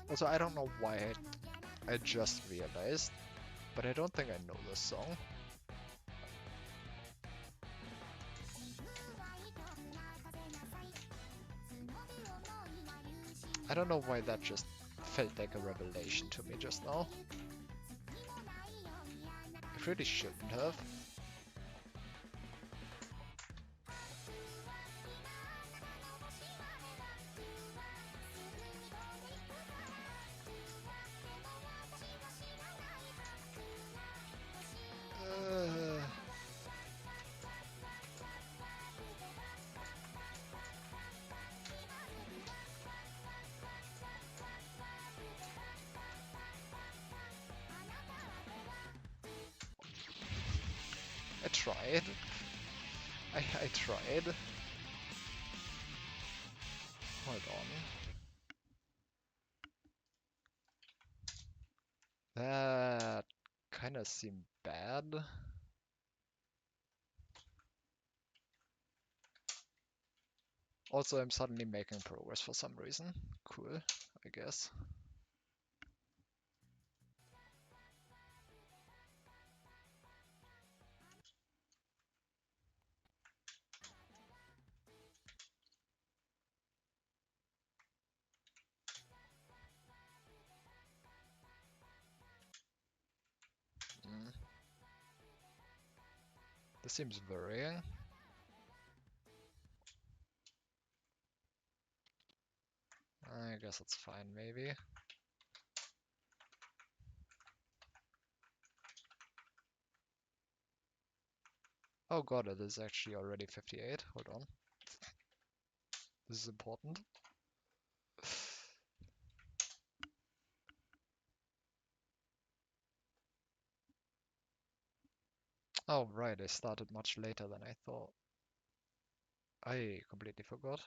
Also, I don't know why I just realized, but I don't think I know this song. I don't know why that just felt like a revelation to me just now. It really shouldn't have. I tried. I tried. Hold on. That kinda seemed bad. Also, I'm suddenly making progress for some reason. Cool, I guess. Mm. This seems worrying. I guess it's fine, maybe. Oh god, it is actually already 58. Hold on. This is important. Oh right, I started much later than I thought. I completely forgot.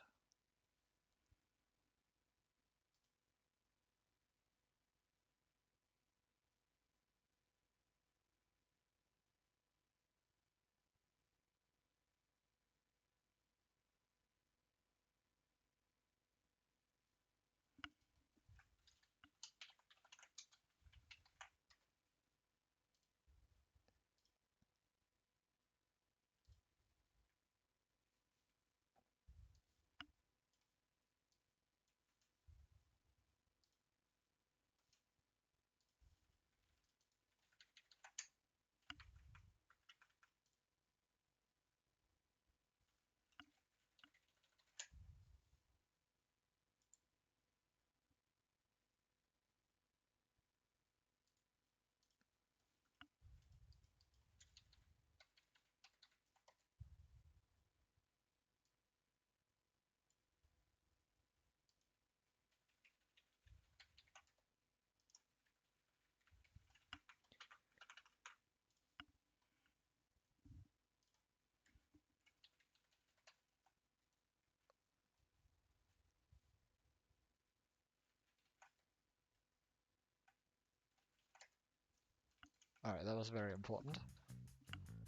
Alright, that was very important.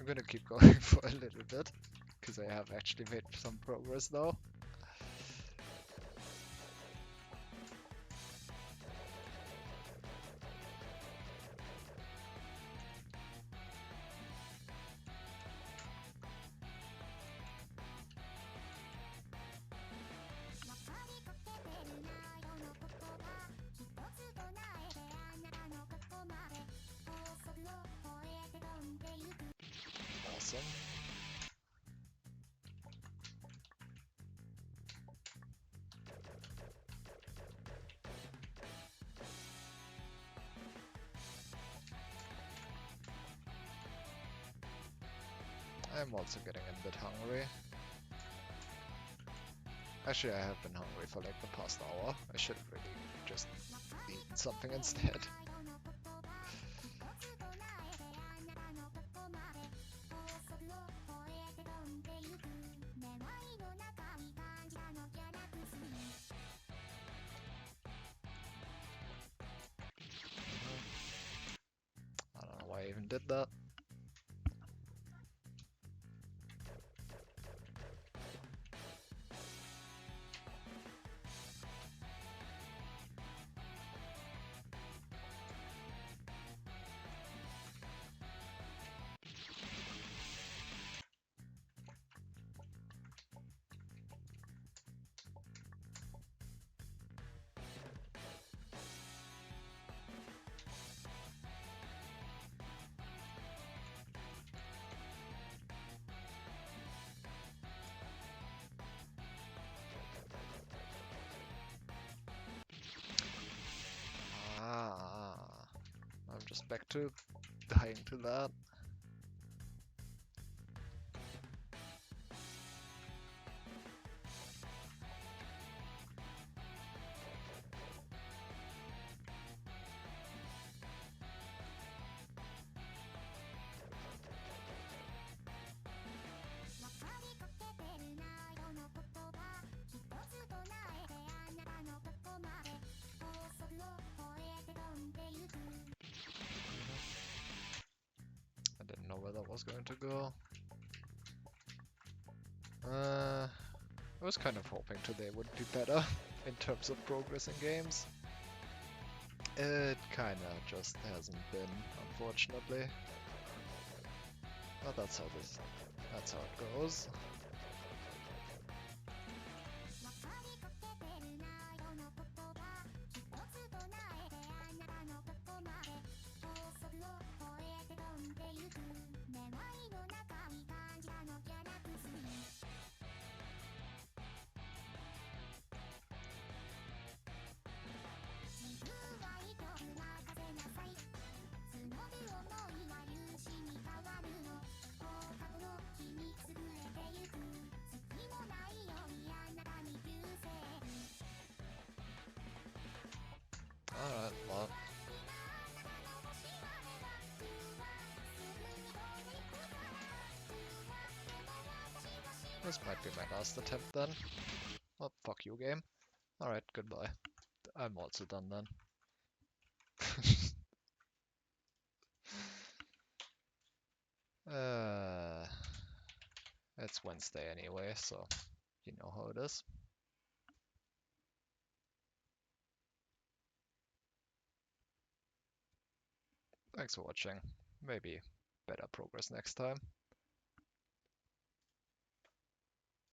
I'm gonna keep going for a little bit. because I have actually made some progress though. Awesome. I'm also getting a bit hungry. Actually, I have been hungry for like the past hour. I should have really just eaten something instead. I don't know why I even did that. Ah, I'm just back to dying to that. I didn't know where that was going to go. I was kind of hoping today would be better in terms of progress in games. It kinda just hasn't been, unfortunately. But that's how it goes. Alright, well. This might be my last attempt then. Oh, fuck you, game. Alright, goodbye. I'm also done then. uh, it's Wednesday anyway, so you know how it is. Thanks for watching. Maybe better progress next time.